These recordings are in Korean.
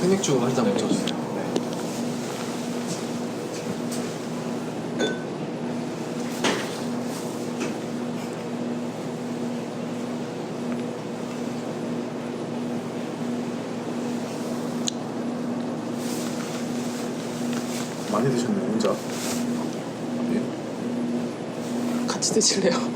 생맥주 한 잔 묻혀주세요. 네. 많이 드셨네요, 혼자. 예? 같이 드실래요?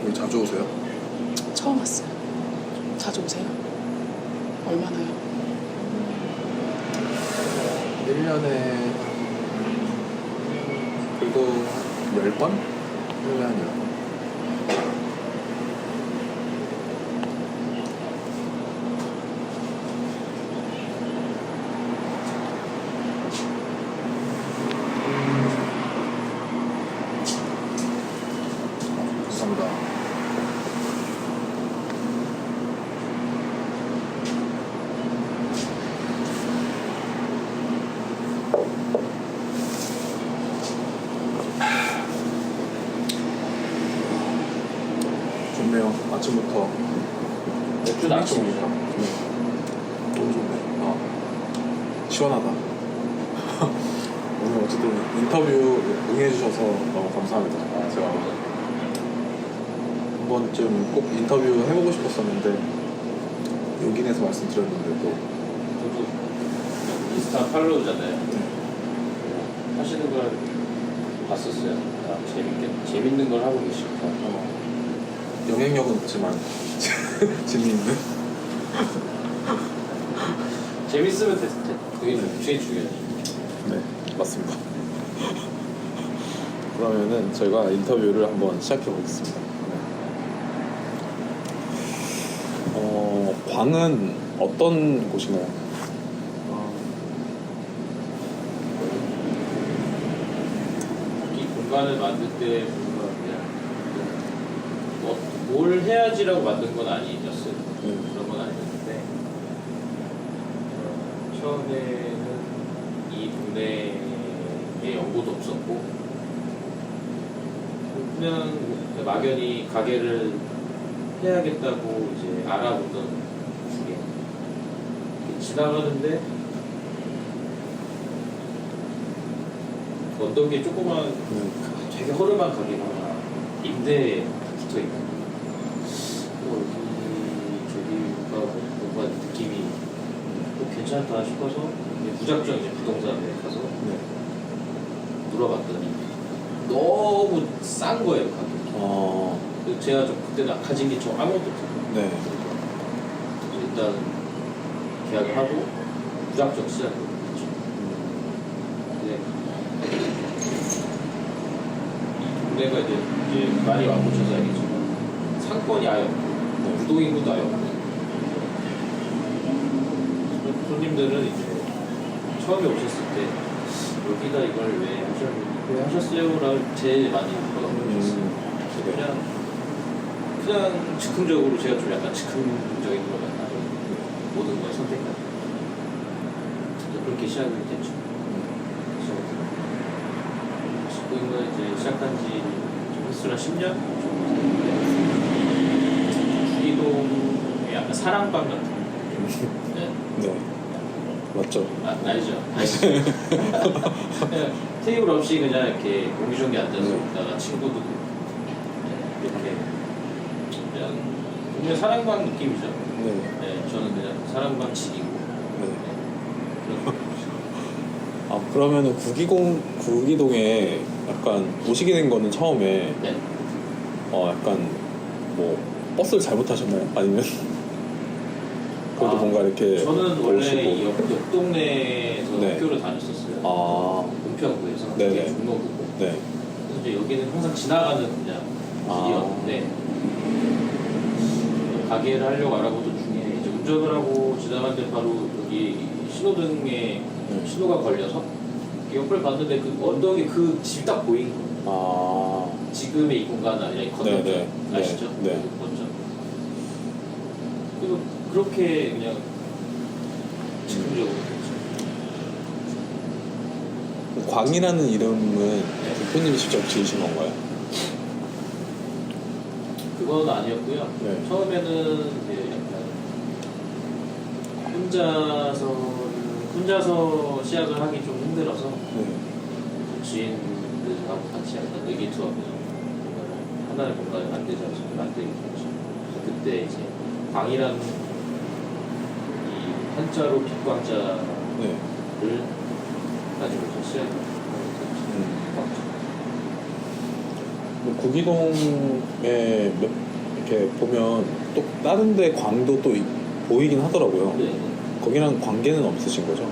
여기 자주 오세요? 처음 왔어요. 자주 오세요? 얼마나요? 1년에 그래도 10번? 1년에 한 10번. 감사합니다. 좋네요. 아침부터 맥주 아침이죠. 너무 좋네. 시원하다. 오늘 어쨌든 인터뷰 응해주셔서 너무 감사합니다. 제가 한 번쯤 꼭 인터뷰 해보고 싶었었는데 용기 내서 말씀드렸는데 또 저도 인스타 팔로우잖아요. 하시는 걸 봤었어요. 재밌는 걸 하고 계시고. 영향력은 없지만 재미있는. 재밌으면 그게 제일 중요하죠. 네, 맞습니다. 그러면은 저희가 인터뷰를 한번 시작해 보겠습니다. 광은 어떤 곳인가요? 이 공간을 만들 때 뭔가 그냥 뭘 해야지라고 만든 건 아니었어요. 그런 건 아니었는데 처음에는 이 동네에 연고도 없었고 그냥 막연히 가게를 해야겠다고 이제 알아보던 중에 지나가는데 언덕에 조그만 되게 허름한 가게가 하나 임대에 붙어있고 여기 저기가 뭔가 느낌이 괜찮다 싶어서 무작정 이제 부동산에 가서 물어봤더니 너무 싼 거예요 가격이. 제가 좀 그때는 가진 게 좀 아무것도 없어요. 네. 일단 계약을 하고 무작정 시작을 했죠. 근데 이 동네가 이제 많이 와보셔서 알겠지만 상권이 아예 없고 유동인구도 아예 없고 손님들은 이제 처음에 오셨을 때 여기다 이걸 왜 하셨어요라고 제일 많이 물어보셨어요. 그냥 즉흥적으로 제가 좀 약간 즉흥적인 걸 약간 모든 걸 선택하고 그렇게 시작이 됐죠. 그래서 이제 시작한 지 횟수는 10년 정도 됐는데 주기동에 약간 사랑방 같은 네. 네. 맞죠? 알죠. 그냥 테이블 없이 그냥 이렇게 옹기종기 앉아서 있다가 친구도 이렇게 그냥 동네 사랑방 느낌이죠. 네. 네, 저는 그냥 사랑방 지기고. 네. 그런 그러면은 구기동에 약간 오시게 된 거는 처음에 네. 약간 뭐 버스를 잘못 타셨나요? 아니면 그래도 뭔가 이렇게 저는 원래 오시고. 옆 동네에서 네. 학교를 다녔었어요. 은평구에서 네네. 종로구고. 네. 그래서 이제 여기는 항상 지나가는 그냥 길이었는데 가게를 하려고 알아보던 중에 이제 운전을 하고 지나갈 때 바로 여기 신호등에 신호가 걸려서 옆을 봤는데 그 언덕에 그 집이 딱 보인 거예요. 지금의 이 공간은 아니라 이 건너편 아시죠? 네. 건너편. 그리고 그렇게 그냥 즉흥적으로 됐죠. 그 광이라는 이름은 대표님이 직접 지으신 건가요? 그건 아니었고요. 네. 처음에는 이제 약간 혼자서 시작을 하기 좀 힘들어서 네. 지인들하고 같이 약간 의기투합해서 하나의 공간을 만들기 됐죠. 그때 이제 광이라는 이 한자로 빛광자를 네. 가지고서 시작을 뭐 구기동에 이렇게 보면 또 다른 데 광도 또 보이긴 하더라고요. 네. 거기랑 관계는 없으신 거죠?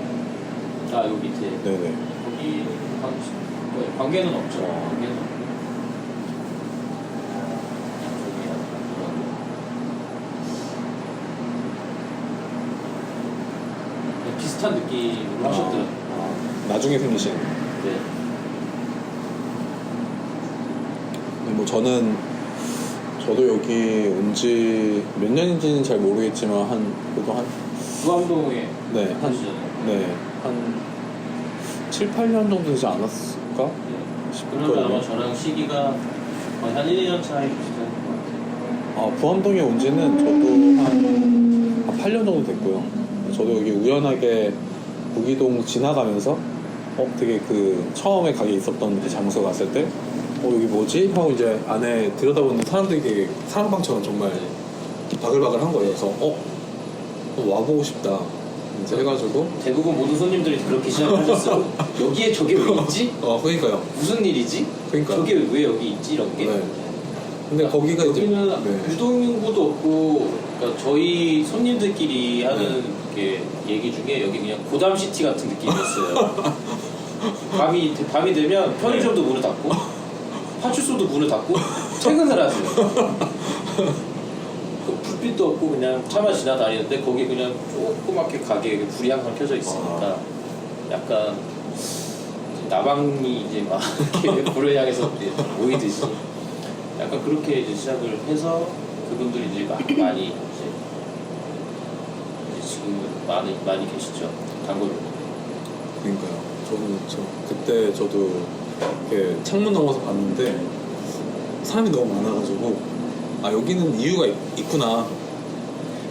아, 요 밑에 네네. 거기 관계는 없죠. 어. 관계는 없고. 비슷한 느낌으로 하셨더라고요. 나중에 생기신. 네. 뭐 저도 여기 온 지 몇 년인지는 잘 모르겠지만 그래도 부암동에 네, 하시잖아요. 한 7, 8년 정도 되지 않았을까? 네. 그러면 아마 저랑 시기가 거의 한 1, 2년 차이 비슷한 것 같아요. 부암동에 온 지는 저도 한 8년 정도 됐고요. 저도 여기 우연하게 구기동 지나가면서 되게 그 처음에 가게 있었던 그 장소 갔을 때 여기 뭐지? 하고 이제 안에 들여다보는 사람들이 되게 사람방처럼 정말 바글바글한 거예요. 그래서 와보고 싶다 이제 해가지고 대부분 모든 손님들이 그렇게 시작하셨어요. 여기에 저게 왜 있지? 그러니까요. 무슨 일이지? 그러니까요. 저게 왜 여기 있지? 이런 게. 네. 근데 거기가 이제 여기는 유동인구도 없고, 그러니까 저희 손님들끼리 하는 게 얘기 중에 여기 그냥 고담시티 같은 느낌이었어요. 밤이 되면 편의점도 문을 닫고 파출소도 문을 닫고 퇴근을 하세요. 불빛도 없고 그냥 차만 지나다니는데 거기 그냥 조그맣게 가게에 불이 항상 켜져 있으니까 약간 나방이 이제 막 이렇게 불을 향해서 이제 모이듯이 약간 그렇게 이제 시작을 해서 그분들이 이제 많이 이제 지금 많이 계시죠. 단골. 그러니까요. 그때 저도 이렇게 창문 넘어서 봤는데 사람이 너무 많아가지고 여기는 이유가 있구나.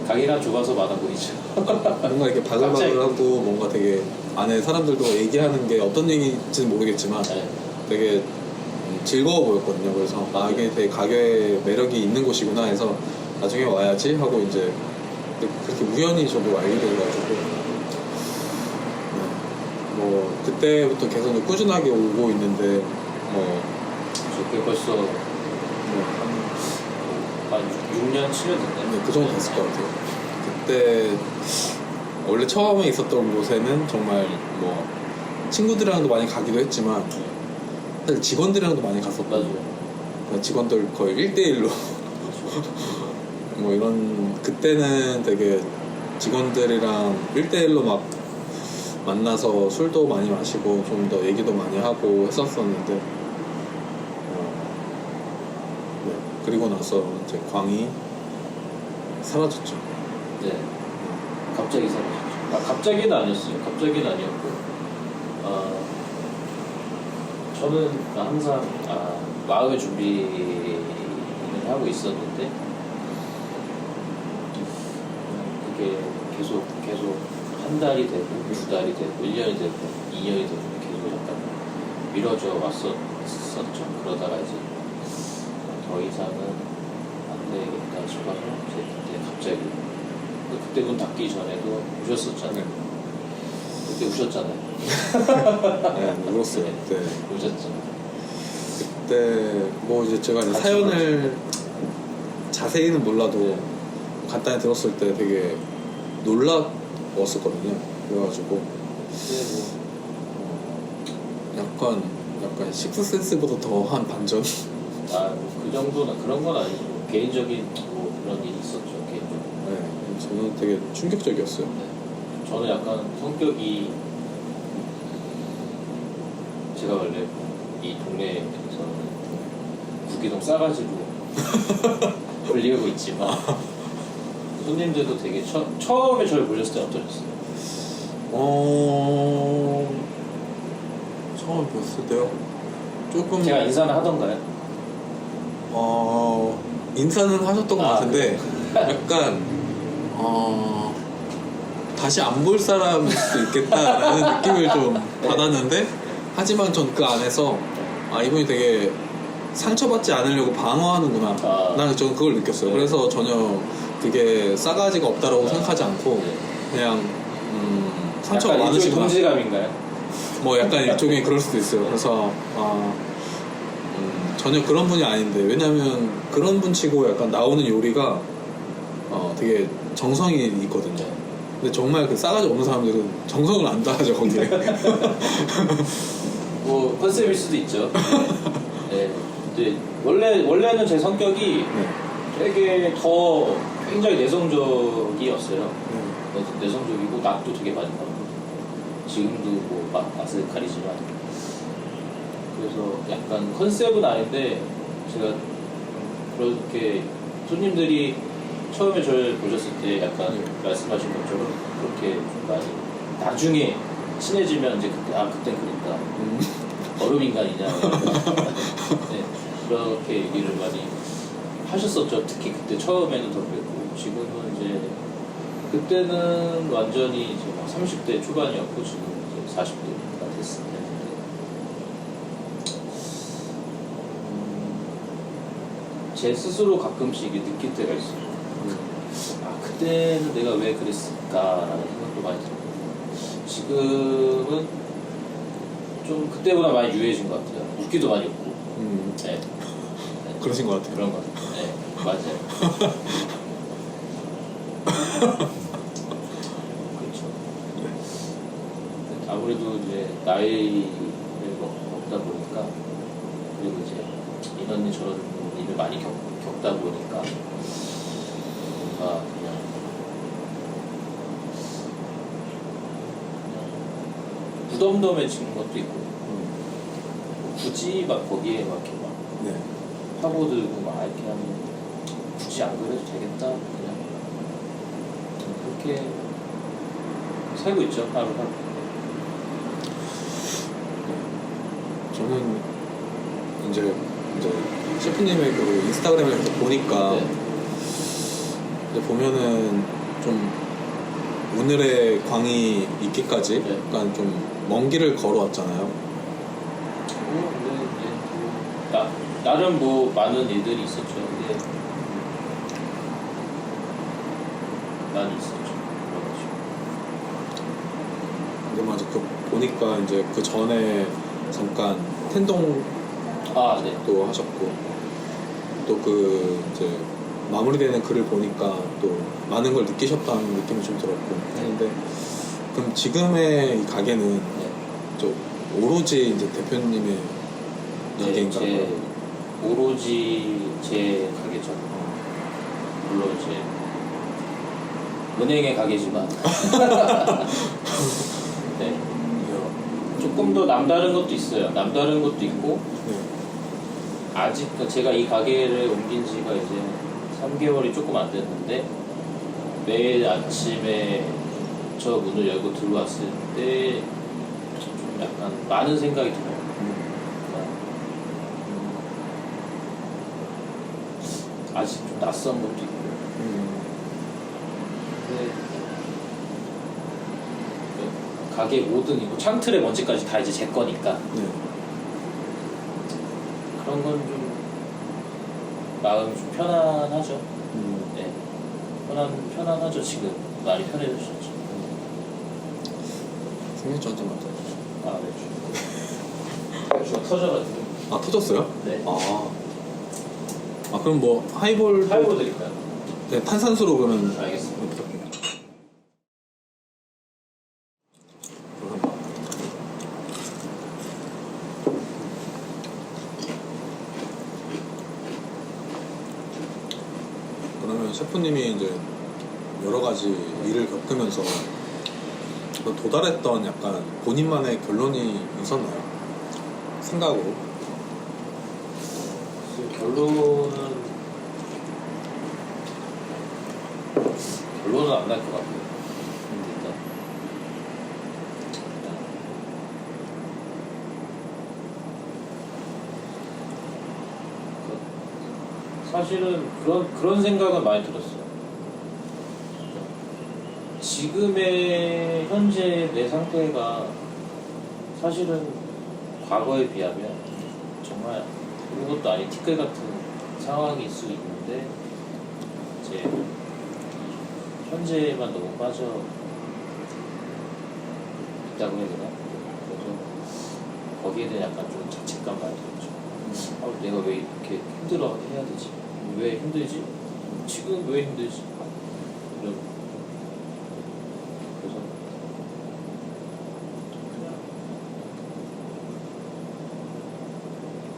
가게가 좁아서 많아 보이죠. 뭔가 이렇게 바글바글하고 뭔가 되게 안에 사람들도 얘기하는 게 어떤 얘기인지는 모르겠지만 네. 되게 즐거워 보였거든요. 그래서 이게 되게 가게에 매력이 있는 곳이구나 해서 나중에 와야지 하고 이제 그렇게 우연히 저도 알게 돼가지고 뭐 그때부터 계속 꾸준하게 오고 있는데 그게 벌써 한 6년, 7년 됐나요? 그 정도 됐을 것 같아요. 그때 원래 처음에 있었던 곳에는 정말 뭐 친구들이랑도 많이 가기도 했지만 사실 직원들이랑도 많이 갔었거든요. 그러니까 직원들 거의 1대1로 뭐 이런 그때는 되게 직원들이랑 1대1로 막 만나서 술도 많이 마시고 좀 더 얘기도 많이 하고 했었었는데 그리고 나서 이제 광이 사라졌죠. 네. 갑자기 사라졌죠. 갑자기는 아니었어요. 갑자기는 아니었고 저는 항상 마음의 준비를 하고 있었는데 그게 계속 한 달이 되고 2달이 되고 1년이 되고 2년이 되고 계속 약간 미뤄져 왔었죠. 그러다가 이제 더 이상은 안 되겠다 싶어서 그때 갑자기 그때 문 닫기 전에도 우셨었잖아요. 그때 우셨잖아요. 네, 울었어요. 그때. 우셨죠. 그때 뭐 이제 제가 사연을 자세히는 몰라도 간단히 들었을 때 되게 놀라웠었거든요. 그래가지고 뭐 약간 식스센스보다 더한 반전. 그 정도나 그런 건 아니고 개인적인 뭐 그런 일이 있었죠. 개인적으로. 네, 저는 되게 충격적이었어요. 네. 저는 약간 성격이 제가 원래 이 동네에서는 구기동 싸가지로 불리고 있지만 손님들도 되게 처음에 저를 보셨을 때 어떠셨어요? 처음에 봤을 때요. 조금 제가 인사는 하던가요? 인사는 하셨던 것 아, 같은데 약간 다시 안 볼 사람일 수도 있겠다라는 느낌을 좀 받았는데 하지만 전 그 안에서 이분이 되게 상처받지 않으려고 방어하는구나. 나는 전 그걸 느꼈어요. 네. 그래서 전혀 그게 싸가지가 없다라고 생각하지 않고 그냥 상처가 약간 일종의 많으시구나. 동질감인가요? 뭐 약간 일종의 그럴 수도 있어요. 그래서 전혀 그런 분이 아닌데 왜냐면 그런 분 치고 약간 나오는 요리가 되게 정성이 있거든요. 근데 정말 그 싸가지 없는 사람들은 정성을 안 다하죠 거기에. 뭐 컨셉일 수도 있죠. 네. 이제 원래는 제 성격이 네. 되게 더 굉장히 내성적이었어요. 내성적이고 낯도 되게 많이 가고 지금도 뭐 낯을 가리지만 그래서 약간 컨셉은 아닌데 제가 그렇게 손님들이 처음에 저를 보셨을 때 약간 말씀하신 것처럼 그렇게 좀 많이 나중에 친해지면 이제 그땐 그랬다 얼음 인간이냐 네, 그렇게 얘기를 많이 하셨었죠. 특히 그때 처음에는 더 그랬고 지금은 이제 그때는 완전히 이제 막 30대 초반이었고 지금 이제 40대가 됐는데 제 스스로 가끔씩 느낄 때가 있어요. 그때는 내가 왜 그랬을까라는 생각도 많이 들고 지금은 좀 그때보다 많이 유해진 것 같아요. 웃기도 많이 웃고 네. 그러신 것 같아요. 그런 것 같아요. 네, 맞아요. 그렇죠. 아무래도 이제 나이를 먹다 보니까 그리고 이제 이런 일 저런 일을 많이 겪다 보니까 뭔가 그냥 무덤덤해진 것도 있고 굳이 막 거기에 막 이렇게 막 네. 파고들고 막 이렇게 하면 굳이 안 그래도 되겠다 그냥 그렇게 살고 있죠 하루하루. 저는 이제 셰프님의 그 인스타그램을 이렇게 보니까 네. 이제 보면은 좀 오늘의 광이 있기까지 네. 약간 좀 먼 길을 걸어왔잖아요. 근데 이제 나름 뭐 많은 일들이 있었죠. 근데 많이 있었죠. 근데 맞아 그 보니까 이제 그 전에 잠깐 텐동도 네. 하셨고 또 그 이제 마무리되는 글을 보니까 또 많은 걸 느끼셨다는 느낌이 좀 들었고 했는데 그럼 지금의 이 가게는 저 오로지 이제 대표님의 가게인가요? 오로지 제 가게죠. 물론 이제 은행의 가게지만 네. 조금 더 남다른 것도 있어요. 남다른 것도 있고 네. 아직 제가 이 가게를 옮긴 지가 이제 3개월이 조금 안 됐는데 매일 아침에 저 문을 열고 들어왔을 때 좀 약간 많은 생각이 들어요. 아직 좀 낯선 것도 있고 근데 가게 모든 이고 창틀에 먼지까지 다 이제 제 거니까 네. 그런 건 좀 마음이 좀 편안하죠. 네. 편안하죠. 지금 많이 편해졌죠. 생맥주 한잔 맞아요. 네. 맥주가 터져가지고. 터졌어요? 네. 그럼 뭐 하이볼 드릴까요? 네, 탄산수로 그러면 알겠습니다. 부탁드립니다. 그러면 셰프님이 이제 여러 가지 일을 겪으면서 도달했던 약간 본인만의 결론이 있었나요? 생각으로? 결론은 안 날 것 같아요. 일단 사실은 그런 생각은 많이 들었어요. 지금의 현재 내 상태가 사실은 과거에 비하면 정말 아무것도 아닌 티끌 같은 상황일 수 있는데 이제 현재에만 너무 빠져 있다고 해야 되나? 그래서 거기에 대한 약간 좀 자책감 많이 들었죠. 아, 내가 왜 이렇게 힘들어 해야 되지? 왜 힘들지? 지금 왜 힘들지? 이런. 그래서 그냥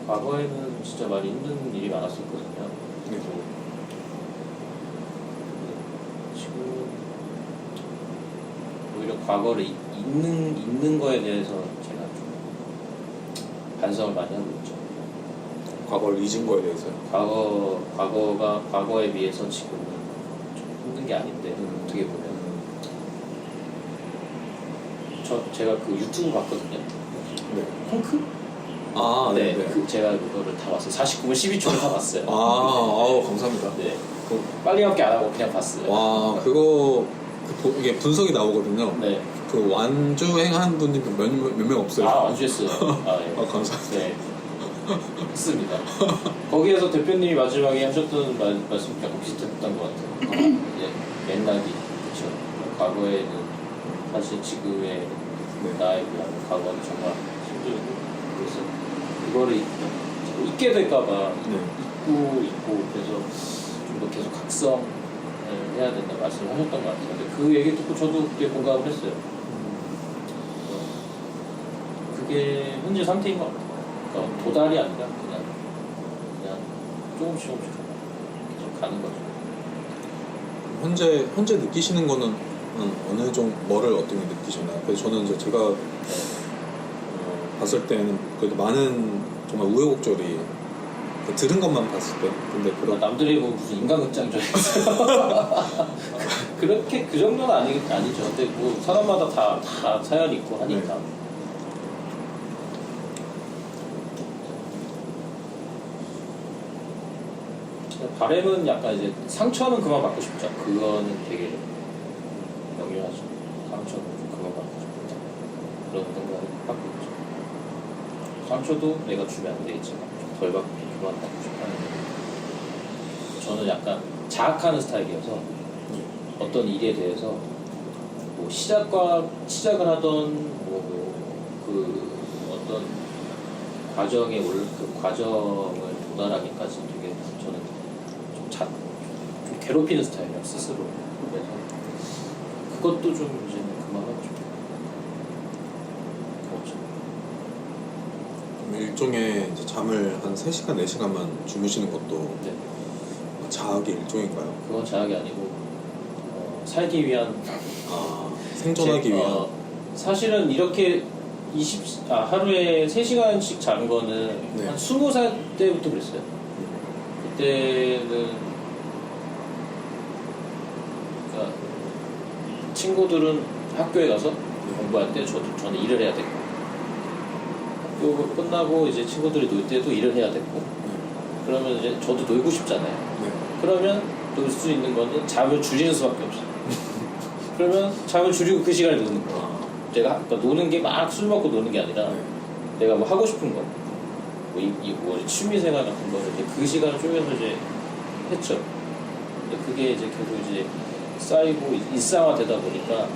과거에는 진짜 많이 힘든 일이 많았었거든요. 네. 지금 오히려 과거를 잊는 거에 대해서 제가 좀 반성을 많이 하고 있죠. 과거를 잊은 거에 대해서요. 과거에 비해서 지금은 좀 힘든 게 아닌데 어떻게 보면 제가 그 유튜브 봤거든요. 네. 콩크? 아, 네. 네. 제가 그거를 다 봤어요. 49분 12초를 다 봤어요. 아우 감사합니다. 네. 빨리밖에 안 하고 그냥 봤어요. 와, 그거 이게 분석이 나오거든요. 네. 그 완주행한 분이 몇 명 없어요. 아, 완주했어요. 아, 예. 감사합니다. 네. 했습니다. 거기에서 대표님이 마지막에 하셨던 말씀이 약간 비슷했던 것 같아요. 이제 맥락이 그렇죠. 과거에는 사실 지금의 네. 나에 비하면 과거는 정말 힘들고 그래서 그거를 잊게 될까봐 네. 잊고 그래서 좀 더 계속 각성을 해야 된다 말씀을 하셨던 것 같아요. 근데 그 얘기 듣고 저도 그때 공감을 했어요. 그게 현재 상태인 것 같아요. 그러니까 도달이 아니라 그냥 조금씩 계속 가는 거죠. 현재 느끼시는 거는 어느 정도 뭐를 어떻게 느끼셨나요? 그래서 저는 이제 제가 봤을 때는 그래도 많은 정말 우여곡절이 들은 것만 봤을 때 근데 그런 남들이 뭐 무슨 인간극장 줄 알았어요. 그렇게 그 정도는 아니죠. 근데 뭐 사람마다 다 사연이 있고 하니까. 네. 바램은 약간 이제 상처는 그만 받고 싶죠. 그거는 되게 명료하죠. 상처는 좀 그만 받고 싶다. 그런 생각을 갖고 있죠. 상처도 내가 주면 안 되겠지만 좀 덜 받고 그만 받고 싶다는. 저는 약간 자학하는 스타일이어서 어떤 일에 대해서 뭐 시작을 하던 그 어떤 그 과정을 도달하기까지 되게 저는 좀 괴롭히는 스타일이야 스스로. 그래서 그것도 좀 이제 그만하고 싶어요. 그렇죠. 일종의 이제 잠을 한 3시간, 4시간만 주무시는 것도 네. 자학의 일종인가요? 그건 자학이 아니고 살기 위한 생존하기 위한 사실은 이렇게 하루에 3시간씩 자는 거는 네. 한 20살 때부터 그랬어요. 그때는 그러니까 친구들은 학교에 가서 공부할 때 저는 일을 해야 되고 학교 끝나고 이제 친구들이 놀 때도 일을 해야 되고 그러면 이제 저도 놀고 싶잖아요. 네. 그러면 놀 수 있는 거는 잠을 줄이는 수밖에 없어요. 그러면 잠을 줄이고 그 시간에 노는 거예요. 제가 그러니까 노는 게 막 술 먹고 노는 게 아니라 내가 뭐 하고 싶은 거, 뭐 취미 생활 같은 거를 이제 그 시간을 쪼개서 이제 했죠. 근데 그게 이제 계속 이제 쌓이고 일상화되다 보니까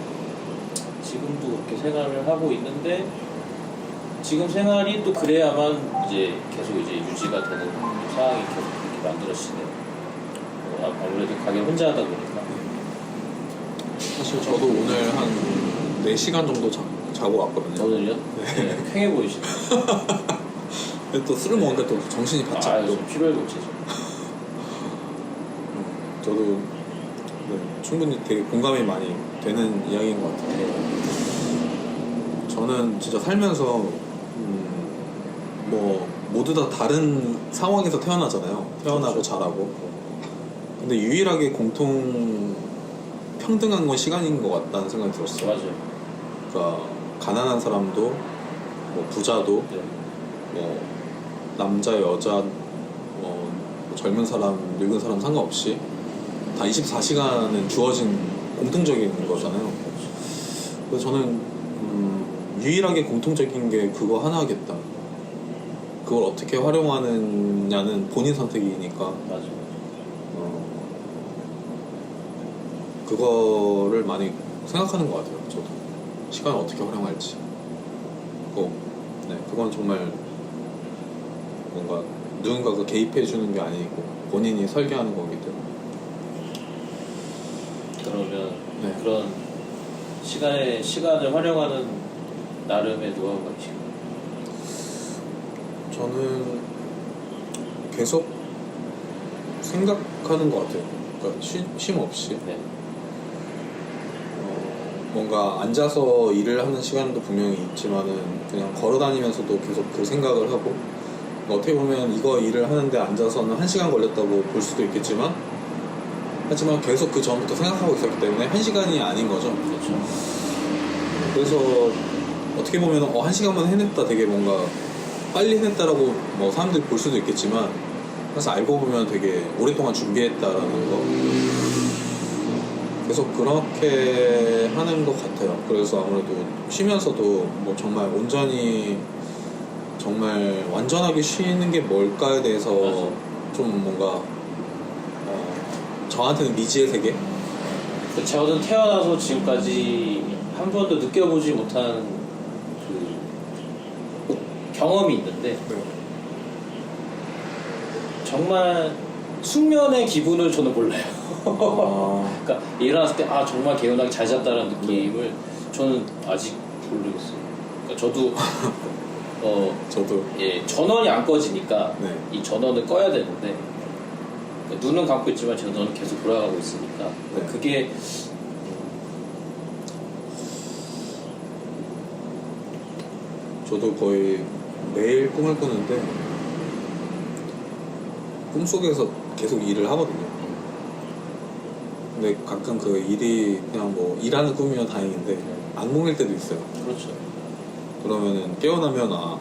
지금도 그렇게 생활을 하고 있는데 지금 생활이 또 그래야만 이제 계속 이제 유지가 되는 상황이 계속 이렇게 만들어지네요. 아무래도 가게 혼자 하다 보니까. 사실 저도 오늘 한 4시간 정도 자고 왔거든요. 오늘요? 네. 쾌해 보이시네요. 근데 또 술을 먹으니까 또 정신이 바짝 또 좀 피로회복제죠. 저도 충분히 되게 공감이 많이 되는 이야기인 것 같아요. 저는 진짜 살면서 뭐 모두 다 다른 상황에서 태어나잖아요. 태어나고 그렇죠. 자라고. 근데 유일하게 평등한 건 시간인 것 같다는 생각이 들었어요. 맞아요. 그러니까 가난한 사람도 뭐 부자도 네. 뭐 남자 여자 뭐 젊은 사람, 늙은 사람 상관없이 다 24시간은 주어진 공통적인 거잖아요. 그래서 저는 유일하게 공통적인 게 그거 하나겠다. 그걸 어떻게 활용하느냐는 본인 선택이니까 맞아. 그거를 많이 생각하는 것 같아요. 저도 시간을 어떻게 활용할지. 그건 정말 뭔가 누군가가 개입해 주는 게 아니고 본인이 설계하는 거기 때문에. 그러면 네. 그런 시간을 활용하는 나름의 노하우가 있을까요? 저는 계속 생각하는 것 같아요. 그러니까 쉼 없이. 네. 뭔가 앉아서 일을 하는 시간도 분명히 있지만은 그냥 걸어 다니면서도 계속 그 생각을 하고, 어떻게 보면 이거 일을 하는데 앉아서는 1시간 걸렸다고 볼 수도 있겠지만, 하지만 계속 그 전부터 생각하고 있었기 때문에 1시간이 아닌 거죠. 그렇죠. 그래서 어떻게 보면 1시간만 해냈다, 되게 뭔가 빨리 해냈다라고 뭐 사람들이 볼 수도 있겠지만, 사실 알고 보면 되게 오랫동안 준비했다라는 거, 계속 그렇게 하는 것 같아요. 그래서 아무래도 쉬면서도 뭐 정말 온전히 정말 완전하게 쉬는 게 뭘까에 대해서 맞아. 좀 뭔가 저한테는 미지의 세계? 저는 태어나서 지금까지 한 번도 느껴보지 못한 그 경험이 있는데, 네. 정말 숙면의 기분을 저는 몰라요. 그러니까 일어났을 때 정말 개운하게 잘 잤다는 느낌을 저는 아직 모르겠어요. 그러니까 저도 저도 전원이 안 꺼지니까 네. 이 전원을 꺼야 되는데, 그러니까 눈은 감고 있지만 전원은 계속 돌아가고 있으니까 네. 그게 저도 거의 매일 꿈을 꾸는데 꿈속에서 계속 일을 하거든요. 근데 가끔 그 일이 그냥 뭐 일하는 꿈이면 다행인데 악몽일 때도 있어요. 그렇죠. 그러면은 깨어나면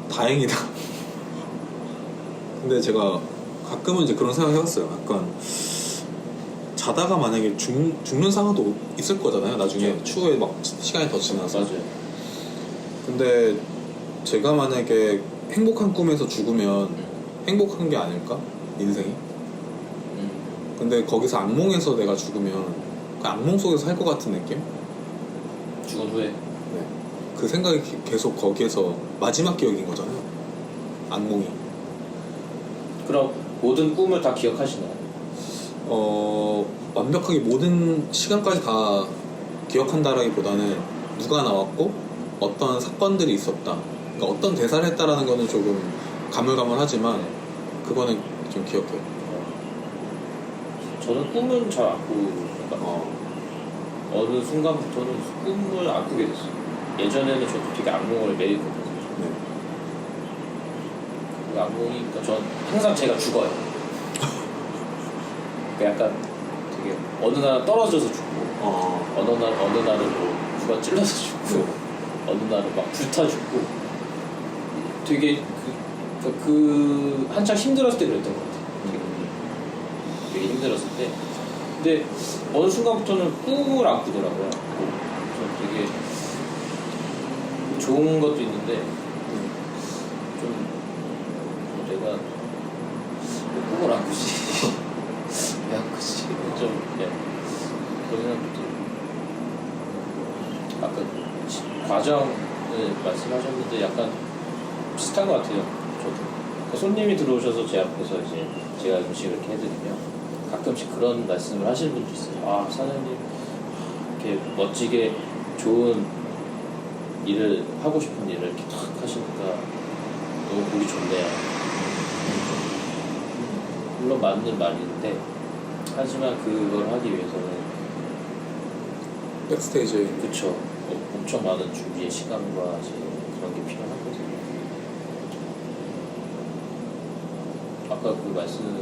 다행이다. 근데 제가 가끔은 이제 그런 생각 해봤어요. 약간 자다가 만약에 죽는 상황도 있을 거잖아요. 나중에 그렇죠. 추후에 막 시간이 더 지나서. 맞아요. 근데 제가 만약에 행복한 꿈에서 죽으면 행복한 게 아닐까? 인생이? 근데 거기서 악몽에서 내가 죽으면 그 악몽 속에서 살 것 같은 느낌? 죽은 후에 네. 그 생각이 계속 거기에서 마지막 기억인 거잖아요. 악몽이. 그럼 모든 꿈을 다 기억하시나요? 완벽하게 모든 시간까지 다 기억한다라기보다는 누가 나왔고 어떤 사건들이 있었다. 그러니까 어떤 대사를 했다라는 거는 조금 가물가물하지만 그거는 좀 기억해요. 저는 꿈은 잘 안 꾸고, 그러니까 어느 순간부터는 꿈을 안 꾸게 됐어요. 예전에는 저도 되게 악몽을 매일 꿨거든요. 네. 그 악몽이, 그러니까 전 항상 제가 죽어요. 그러니까 약간 되게 어느 날은 떨어져서 죽고, 어느 날은 뭐 누가 찔러서 죽고, 어느 날은 막 불타 죽고, 되게 한창 힘들었을 때 그랬던 것 같아요. 되게 힘들었을 때. 근데 어느 순간부터는 꿈을 안 꾸더라고요. 좀 되게 좋은 것도 있는데 좀 내가 왜 꿈을 안 꾸지? 왜 안 꾸지? 좀 그런 생각도 아까 과정을 말씀하셨는데 약간 비슷한 것 같아요. 저도. 그러니까 손님이 들어오셔서 제 앞에서 이제 제가 음식을 이렇게 해드리면 가끔씩 그런 말씀을 하시는 분도 있어요. 사장님 이렇게 멋지게 좋은 일을 하고 싶은 일을 이렇게 탁 하시니까 너무 보기 좋네요. 물론 맞는 말인데, 하지만 그걸 하기 위해서는 백스테이지에 그쵸, 엄청 많은 준비의 시간과 이제 그런 게 필요하거든요. 아까 그 말씀이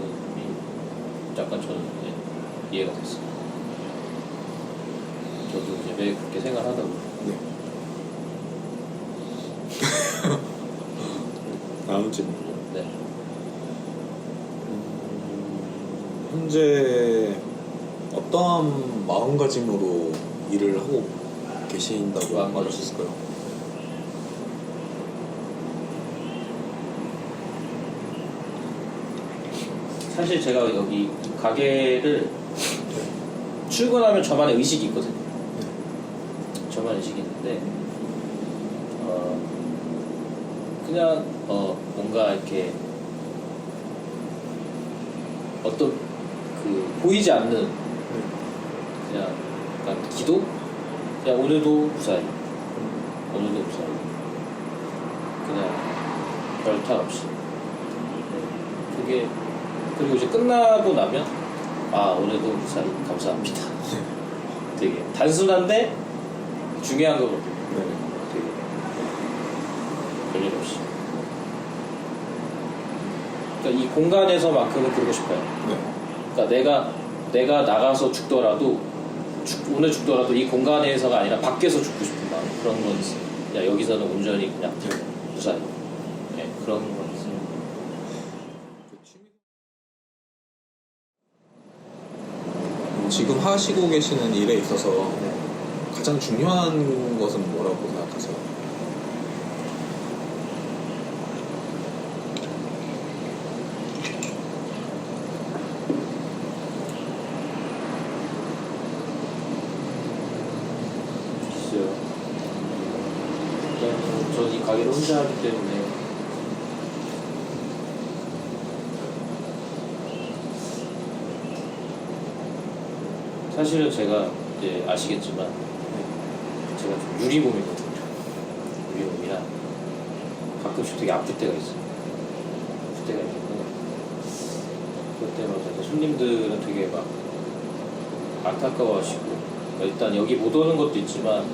약간 저는 이해가 됐어요. 저도 이제 매일 그렇게 생각하다 보니까. 네. 다음 질문이요. 네. 현재 어떠한 마음가짐으로 일을 하고 계신다고 말할 수 있을까요? 사실 제가 여기 가게를 출근하면 저만의 의식이 있거든요. 저만의 의식이 있는데 그냥 뭔가 이렇게 어떤 그 보이지 않는 그냥 약간 기도? 그냥 오늘도 무사히 오늘도 무사히 그냥 별 탈 없이 그게 그리고 이제 끝나고 나면 아 오늘도 무사히 감사합니다. 되게 단순한데 중요한 거거든요. 되게 별일 없이. 그러니까 이 공간에서만큼은 그러고 싶어요. 그러니까 내가 나가서 죽더라도 오늘 죽더라도 이 공간에서가 아니라 밖에서 죽고 싶은 마음 그런 건 있어요. 그냥 여기서는 온전히 그냥 무사히 그런 건 있어요. 지금 하시고 계시는 일에 있어서 가장 중요한 것은 뭐라고 생각하세요? 있어요. 일단 전 이 가게를 혼자 하기 때문에 사실은 제가 이제 아시겠지만 제가 좀 유리몸이거든요. 유리몸이라 가끔씩 되게 아플 때가 있어요. 아플 때가 있는데 그럴 때마다 이제 손님들은 되게 막 안타까워하시고 일단 여기 못 오는 것도 있지만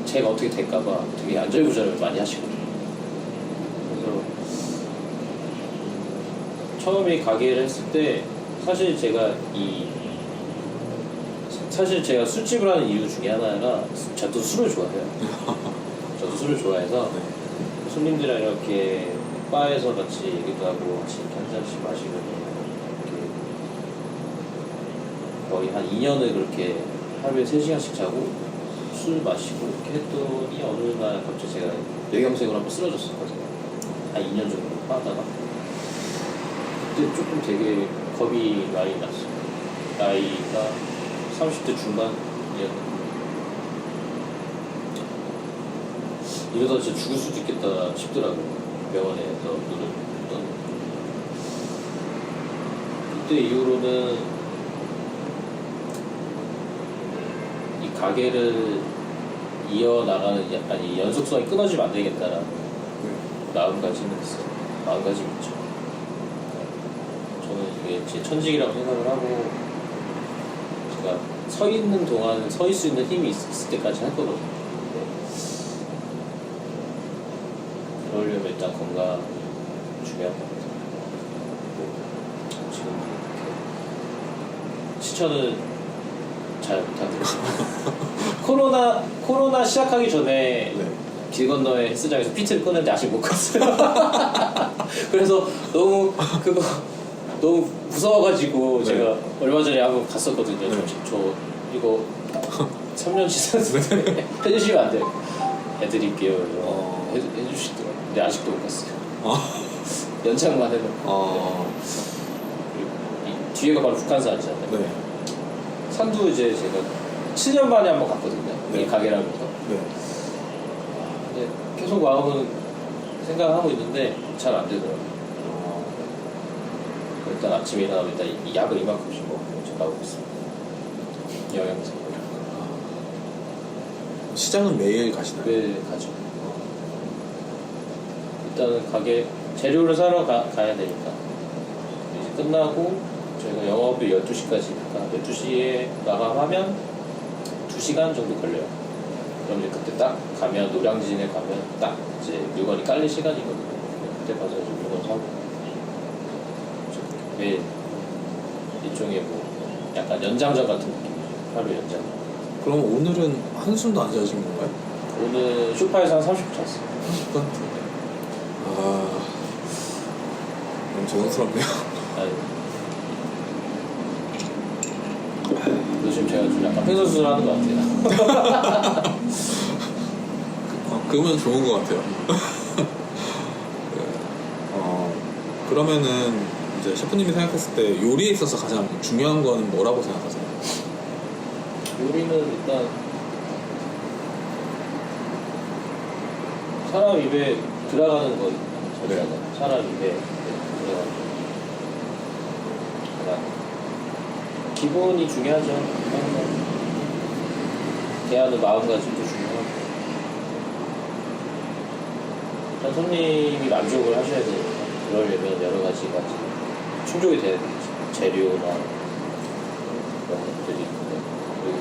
제가 어떻게 될까봐 되게 안절부절을 많이 하시거든요. 그래서 처음에 가게를 했을 때 사실 제가 술집을 하는 이유 중에 하나가 저도 술을 좋아해요. 저도 술을 좋아해서 손님들이랑 이렇게 바에서 같이 얘기도 하고 같이 이렇게 한 잔씩 마시고 이렇게 거의 한 2년을 그렇게 하루에 3시간씩 자고 술 마시고 이렇게 했더니 어느 날 갑자기 제가 뇌경색으로 한번 쓰러졌었거든요. 한 2년 정도 하다가 그때 조금 되게 겁이 많이 났어요. 나이가 30대 중반이었는데 이러다 진짜 죽을 수도 있겠다 싶더라고요. 병원에서 눈을 떴는데 그때 이후로는 이 가게를 이어나가는 약간 이 연속성이 끊어지면 안 되겠다라는 마음가짐은 있어요. 마음가짐이 있죠. 저는 이게 제 천직이라고 생각을 하고 제가 서 있는 동안 서 있을 수 있는 힘이 있을 때까지 할 거거든요. 그러려면 일단 건강이 중요한 것 같아요. 지금 이렇게 시천은 잘 못하고 코로나 시작하기 전에 길 건너에 헬스장에서 피트를 끊는데 아직 못 갔어요. 그래서 너무 무서워가지고 제가 얼마 전에 한번 갔었거든요. 저 이거 3년 지났는데 해주시면 안 돼요? 해드릴게요. 해주시더라고요. 근데 아직도 못 갔어요. 연장만 해놓고. 그리고 뒤에가 바로 북한산이잖아요. 산도 이제 제가 7년 만에 한번 갔거든요. 이 가게라면서. 근데 계속 마음은 생각하고 있는데 잘 안 되더라고요. 일단 아침에 일어나면 일단 이 약을 이만큼씩 먹고 나오고 있습니다. 영양제. 시장은 매일 가시나요? 매일 가죠. 일단은 가게 재료를 사러 가야 되니까 이제 끝나고 저희가 영업이 12시까지니까 12시에 마감하면 2시간 정도 걸려요. 그럼 이제 그때 딱 가면 노량진에 가면 딱 이제 물건이 깔릴 시간이거든요. 그때 가서 이제 물건 사고 매일 일종의 뭐 약간 연장전 같은 느낌이죠. 하루 연장. 그럼 오늘은 한숨도 안 자신 건가요? 오늘 소파에서 한 30분 잤어요. 30분? 너무 죄송스럽네요. 아니, 지금 제가 좀 약간 횡설수설하는 것 같아요. 그러면 좋은 것 같아요. 그러면은 이제 셰프님이 생각했을 때 요리에 있어서 가장 중요한 건 뭐라고 생각하세요? 요리는 일단 사람 입에 들어가는 거 자체가 사람 입에 들어가는 거. 그러니까 기본이 중요하죠. 대하는 마음가짐도 중요하고 일단 손님이 만족을 하셔야 되니까 그러려면 여러 가지가 충족이 돼야 되겠죠. 재료나 그런 것들이 있는데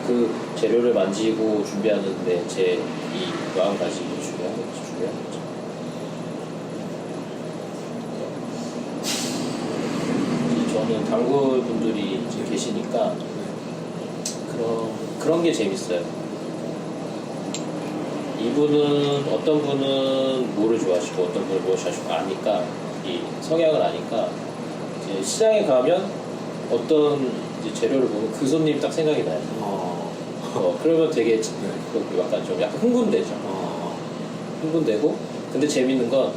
그 재료를 만지고 준비하는데 제 이 마음가짐이 중요하겠죠. 저는 단골분들이 이제 계시니까 그런 게 재밌어요. 이분은 어떤 분은 뭐를 좋아하시고 어떤 분은 무엇을 좋아하시고 아니까 이 성향을 아니까 이제 시장에 가면 어떤 이제 재료를 보면 그 손님이 딱 생각이 나요. 그러면 되게 약간 좀 약간 흥분되죠. 흥분되고 근데 재밌는 건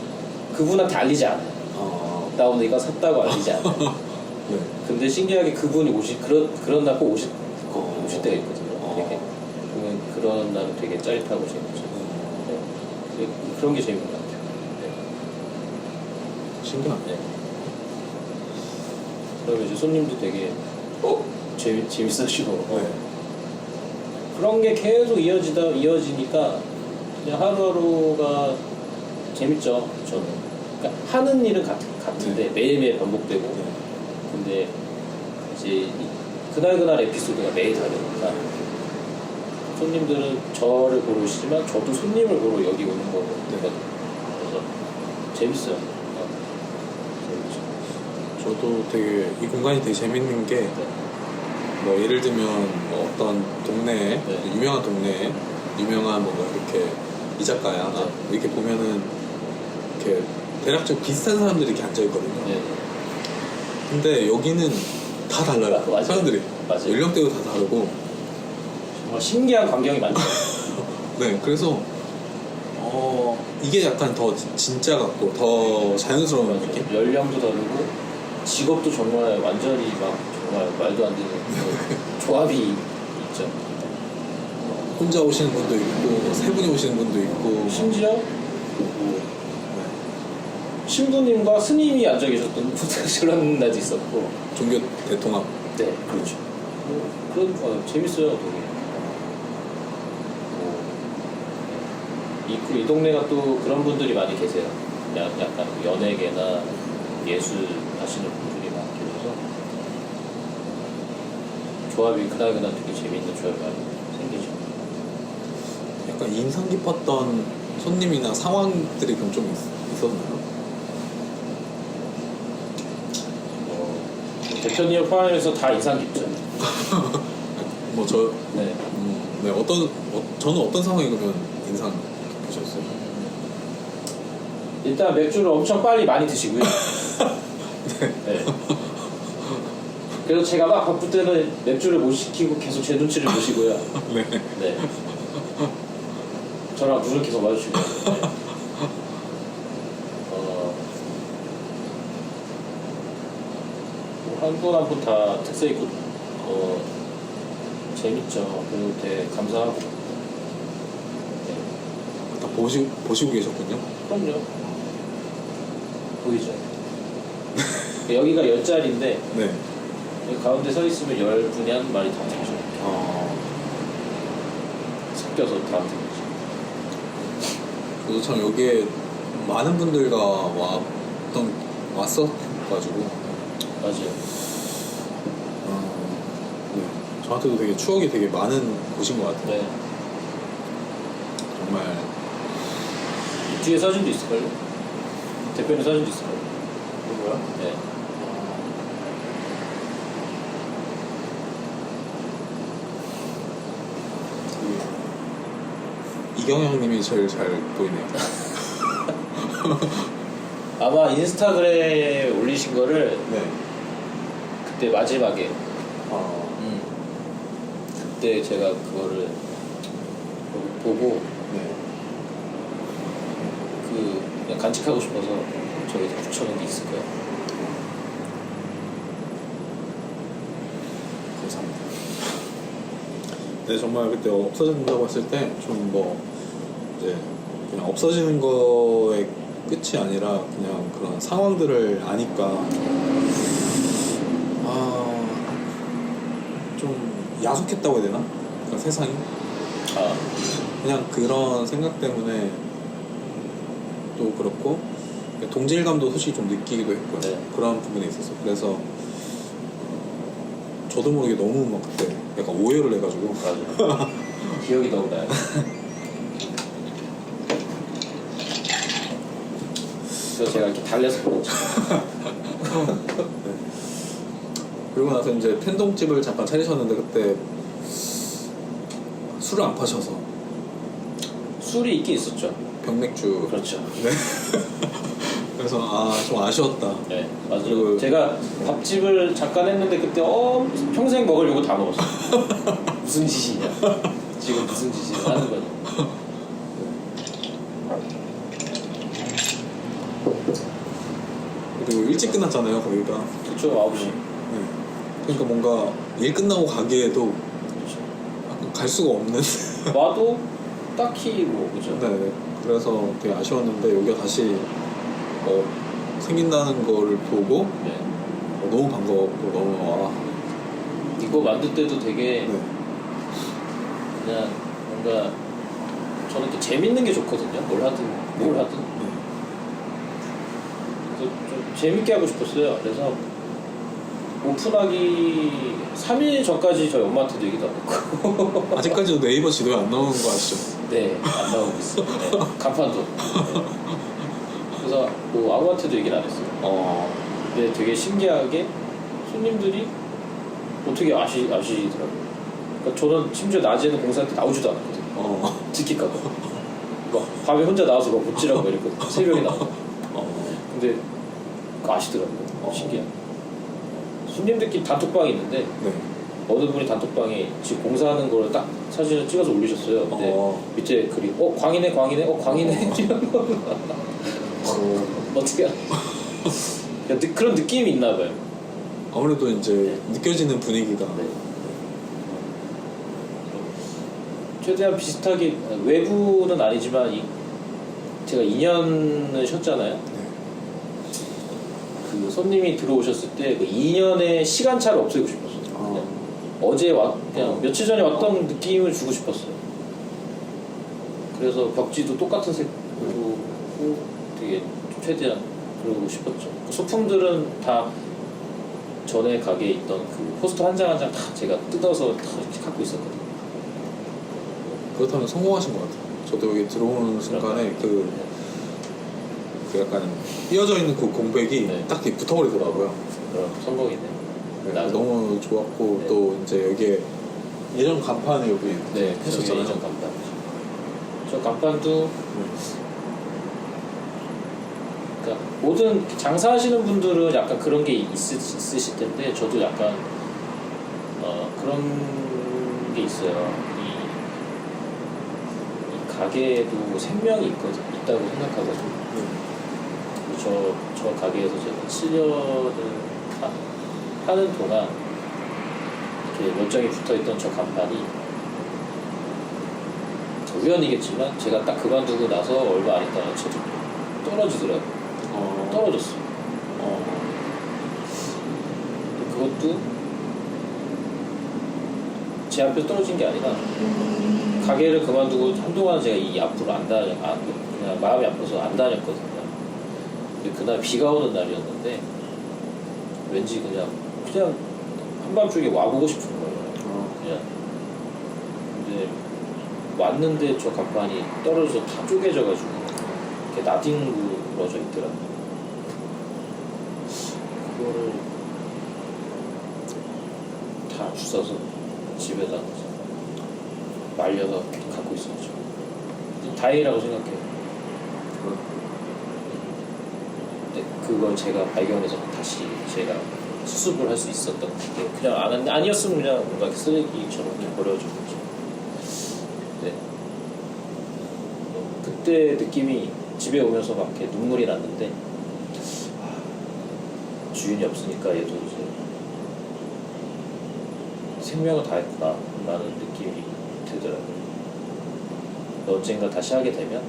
그분한테 알리지 않아요. 나 오늘 이거 샀다고 알리지 않아요. 네. 근데 신기하게 그분이 그런 날 꼭 오실 때가 있거든요. 되게 그러면 그런 날은 되게 짜릿하고 재밌죠. 네. 그런 게 재밌는 것 같아요. 네. 신기하네. 그러면 이제 손님도 되게 재밌으시고 네. 그런 게 계속 이어지니까 그냥 하루하루가 재밌죠. 저는 그러니까 하는 일은 같은데 매일매일 반복되고 근데 이제 그날 에피소드가 매일 다르니까 손님들은 저를 보러 오시지만 저도 손님을 보러 여기 오는 거거든요. 그래서 재밌어요. 재밌죠. 저도 되게 이 공간이 되게 재밌는 게 뭐 예를 들면 뭐 어떤 동네에 유명한 동네에 유명한 뭔가 이렇게 이자카야 이렇게 보면은 이렇게 대략적으로 비슷한 사람들이 이렇게 앉아 있거든요. 근데 여기는 다 달라요. 맞아요. 사람들이 맞아요. 연령대도 다 다르고 정말 신기한 광경이 많죠. 네, 그래서 이게 약간 더 진짜 같고 더 자연스러운 느낌? 연령도 다르고 직업도 정말 완전히 막 정말 말도 안 되는 그 조합이 있죠. 혼자 오시는 분도 있고 세 분이 오시는 분도 있고 심지어 뭐 신부님과 스님이 앉아 계셨던 그런 날도 있었고 종교 대통합. 네, 그렇죠. 그런 재밌어요, 되게. 이 동네가 또 그런 분들이 많이 계세요. 약간 연예계나 예술 하시는 분들이 많이 계셔서 조합이 그날 되게 재밌는 조합이 많이 생기죠. 약간 인상 깊었던 손님이나 상황들이 그럼 좀 있었나요? 대표님을 포함해서 다 인상 깊죠. 네. 네, 저는 어떤 상황이 그러면 인상 깊으셨어요? 일단 맥주를 엄청 빨리 많이 드시고요. 네. 그래서 제가 막 바쁠 때는 맥주를 못 시키고 계속 제 눈치를 보시고요. 네. 네. 저랑 눈을 계속 마주치고요. 네. 한 분 한 분 다 특색 있고 재밌죠. 그리고 되게 감사하고. 네. 다 보시고 계셨군요. 그럼요. 보이죠. 여기가 10자리인데 네. 여기 가운데 서 있으면 10분이 한 마리 다 되죠. 섞여서 다 되죠. 저도 참 여기에 많은 분들과 왔어가지고 맞아요. 네. 저한테도 되게 추억이 되게 많은 곳인 것 같아요. 네. 정말 뒤에 사진도 있을걸요? 대표님 사진도 있을걸요? 뭐야? 네. 이경영님이 제일 잘 보이네요. 아마 인스타그램에 올리신 거를 네. 그때 마지막에 그때 제가 그거를 보고 네. 그냥 간직하고 싶어서 저기 붙여놓은 게 있을 거예요. 감사합니다. 네, 정말 그때 없어진다고 했을 때 좀 뭐 이제 그냥 없어지는 거의 끝이 아니라 그냥 그런 상황들을 아니까 좀 야속했다고 해야 되나? 그러니까 세상이 그냥 그런 생각 때문에 또 그렇고 동질감도 솔직히 좀 느끼기도 했고 네. 그런 부분이 있었어요. 그래서 저도 모르게 너무 막 그때 약간 오해를 해가지고 맞아. 기억이 너무 나요. 그래서 제가 이렇게 달래서 그렇죠. 그리고 나서 이제 텐동집을 잠깐 차리셨는데 그때 술을 안 파셔서 술이 있긴 있었죠. 병맥주. 그렇죠. 네. 그래서 좀 아쉬웠다. 네, 맞아요. 그리고 제가 밥집을 잠깐 했는데 그때 평생 먹으려고 다 먹었어요. 무슨 짓이냐. 지금 무슨 짓을 하는 거냐. 그리고 일찍 끝났잖아요 거기가. 그쵸, 9시. 네. 그러니까 뭔가 일 끝나고 가기에도 그렇죠. 약간 갈 수가 없는. 와도 딱히 뭐, 그죠. 네. 그래서 되게 아쉬웠는데 여기가 다시 생긴다는 거를 보고 네. 너무 반가웠고 너무 이거 만들 때도 되게 네. 그냥 뭔가 저는 또 재밌는 게 좋거든요. 뭘 하든. 네. 그래서 좀 재밌게 하고 싶었어요. 그래서 오픈하기 3일 전까지 저희 엄마한테도 얘기도 안 했고. 아직까지도 네이버 지도에 안 나오는 거 아시죠? 네, 안 나오고 있어요. 네, 간판도. 네. 그래서 뭐 아무한테도 얘기를 안 했어요. 근데 되게 신기하게 손님들이 어떻게 아시더라고요. 그러니까 저는 심지어 낮에는 공사할 때 나오지도 않았거든요. 들킬까봐. 막 밤에 혼자 나와서 막 못지라고 이랬거든요. 새벽에 나와서. 근데 그거 아시더라고요. 신기하게. 손님들끼리 단톡방이 있는데 네. 어느 분이 단톡방에 지금 공사하는 거를 딱 사진을 찍어서 올리셨어요. 근데 밑에 글이 광이네 이런 거. 어떻게 그런 느낌이 있나 봐요. 아무래도 이제 느껴지는 분위기가. 네. 최대한 비슷하게 외부는 아니지만 제가 2년을 쉬었잖아요. 네. 그 손님이 들어오셨을 때 그 2년의 시간차를 없애고 싶었어요. 그냥 어제 그냥 며칠 전에 왔던 느낌을 주고 싶었어요. 그래서 벽지도 똑같은 색으로 되게 최대한 그러고 싶었죠. 그 소품들은 다 전에 가게에 있던 그 포스터 한 장 한 장 다 제가 뜯어서 다 이렇게 갖고 있었거든요. 그렇다면 성공하신 것 같아요. 저도 여기 들어오는 순간에 그 약간 띄어져 있는 그 공백이 네. 딱 이렇게 붙어버리더라고요. 그럼 성공이네. 네, 너무 좋았고 네. 또 이제 여기에 예전 간판을 여기 네, 펴셨잖아요. 예전 간판. 저 간판도 그러니까 모든 장사하시는 분들은 약간 그런 게 있으실 텐데 저도 약간 그런 게 있어요. 이 가게에도 생명이 있다고 생각하거든요. 저 가게에서 제가 7년을 하는 동안 이렇게 몇 장이 붙어있던 저 간판이 우연이겠지만 제가 딱 그만두고 나서 얼마 안 있다가 저도 떨어지더라고요. 떨어졌어요. 그것도 제 앞에서 떨어진 게 아니라 가게를 그만두고 한동안 제가 이 앞으로 그냥 마음이 아파서 안 다녔거든요. 근데 그날 비가 오는 날이었는데 왠지 그냥 한밤중에 와보고 싶은 거예요. 그냥. 근데 왔는데 저 간판이 떨어져서 다 쪼개져가지고 이렇게 나뒹굴어져 있더라고요. 그거를 다 주워서 집에다 말려서 갖고 있었죠. 다행이라고 생각해요. 근데 그걸 제가 발견해서 다시 제가 수습을 할 수 있었던 게 그냥 아니었으면 그냥 뭔가 쓰레기처럼 그냥 버려졌죠. 네. 그때 느낌이 집에 오면서 막 이렇게 눈물이 났는데 주인이 없으니까 얘도 이제 생명을 다했구나 라는 느낌이 들더라고요. 언젠가 다시 하게 되면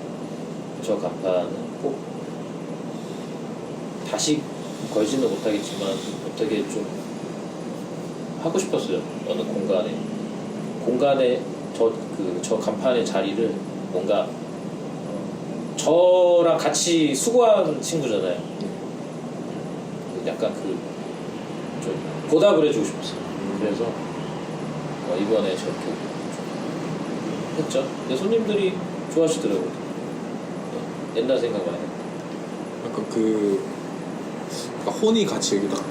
저 간판은 꼭 다시 걸지는 못하겠지만 어떻게 좀 하고 싶었어요. 어느 공간에 저 간판의 자리를 뭔가 저랑 같이 수고한 친구잖아요. 약간 좀 보답을 해주고 싶었어요. 그래서 이번에 저렇게 좀 했죠. 근데 손님들이 좋아하시더라고요. 옛날 생각 많이 해요. 약간 그러니까 혼이 같이 여기 딱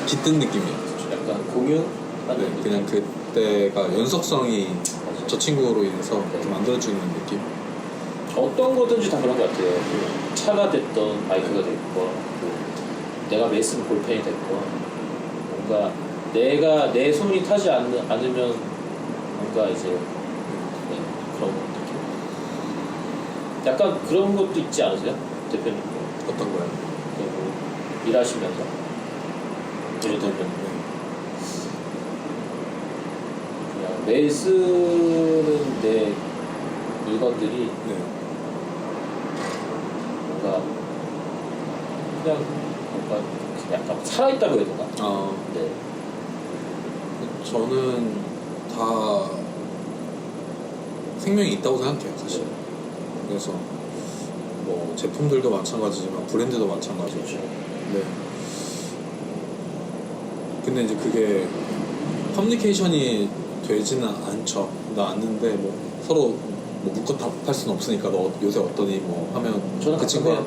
깃든 느낌이에요. 약간 공유? 네, 그냥 그때가 연속성이 저 친구로 인해서 이렇게 만들어지는 느낌. 어떤 거든지 다 그런 것 같아요. 차가 됐던 바이크가 됐건 내가 매 쓴 볼펜이 됐건 뭔가 내 손이 타지 않으면 뭔가 이제 그런 느낌? 약간 그런 것도 있지 않으세요? 대표님? 어떤 거요? 일하시면서 예를 들면 그냥 매 쓰는 내 물건들이 뭔가 그냥 뭔가 약간 살아있다고 해야 되나? 네. 저는 다 생명이 있다고 생각해요, 사실. 네. 그래서 뭐 제품들도 마찬가지지만 브랜드도 마찬가지죠. 그렇죠. 네. 근데 이제 그게 커뮤니케이션이 되지는 않는데 뭐 서로 뭐 묻고 답할 수는 없으니까 너 요새 어떠니 뭐 하면 저는 그 친구가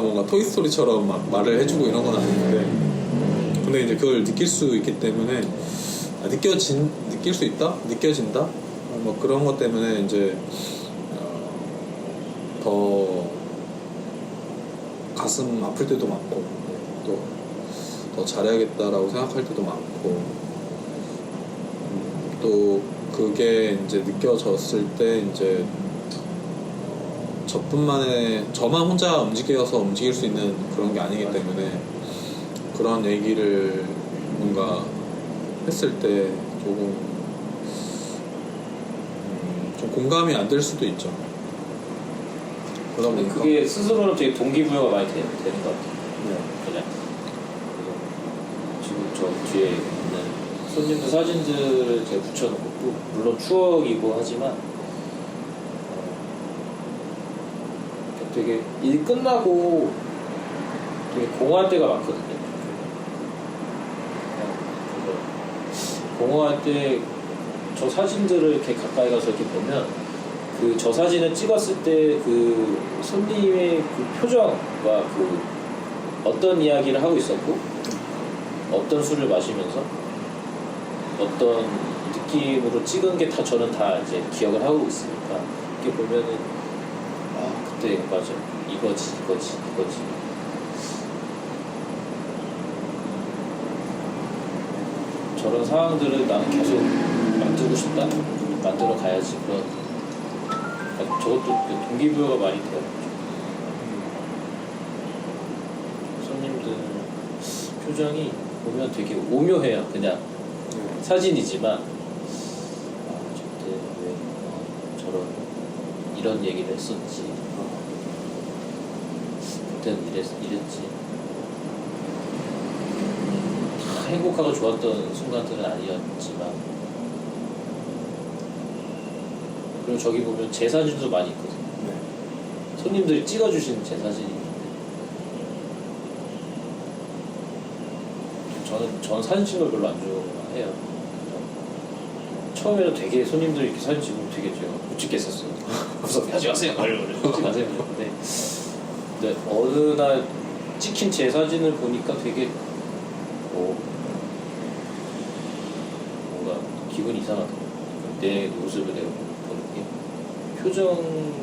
뭔가 토이스토리처럼 막 말을 해주고 이런 건 아닌데, 근데 이제 그걸 느낄 수 있기 때문에 느낄 수 있다? 느껴진다? 뭐 그런 것 때문에 이제 더 가슴 아플 때도 많고 또 더 잘해야겠다라고 생각할 때도 많고, 또 그게 이제 느껴졌을 때 이제 저만 혼자 움직여서 움직일 수 있는 그런 게 아니기 때문에 그런 얘기를 뭔가 했을 때 조금 좀 공감이 안 될 수도 있죠. 그러다 근데 보니까 그게 스스로는 되게 동기부여가 많이 되는 것 같아요. 네. 그냥 지금 저 뒤에 있는 손님들 사진들을 제가 붙여놓은 것도 물론 추억이고 하지만 되게 일 끝나고 되게 공허할 때가 많거든요. 공허할 때 저 사진들을 이렇게 가까이 가서 이렇게 보면 저 사진을 찍었을 때 그 손님의 그 표정과 어떤 이야기를 하고 있었고 어떤 술을 마시면서 어떤 느낌으로 찍은 게 다 저는 다 이제 기억을 하고 있으니까 이렇게 보면은 그때 맞아 이거지 저런 상황들을 나는 계속 만들고 싶다, 만들어 가야지. 그런 저것도 동기부여가 많이 돼요. 손님들 표정이 보면 되게 오묘해요. 그냥 사진이지만 저때 왜 저런 이런 얘기를 했었지, 그때는 이랬지. 다 행복하고 좋았던 순간들은 아니었지만, 그리고 저기 보면 제 사진도 많이 있거든요. 손님들이 찍어주신 제 사진이 있는데 저는 사진 찍는 걸 별로 안 좋아해요. 처음에는 되게 손님들이 이렇게 사진 찍으면 되게 제가 못 찍겠었어요. 그래서 하지 마세요, 찍지 마세요. 근데 어느 날 찍힌 제 사진을 보니까 되게 뭔가 기분이 이상하더라고요. 내 모습을 내가 보는 게 표정이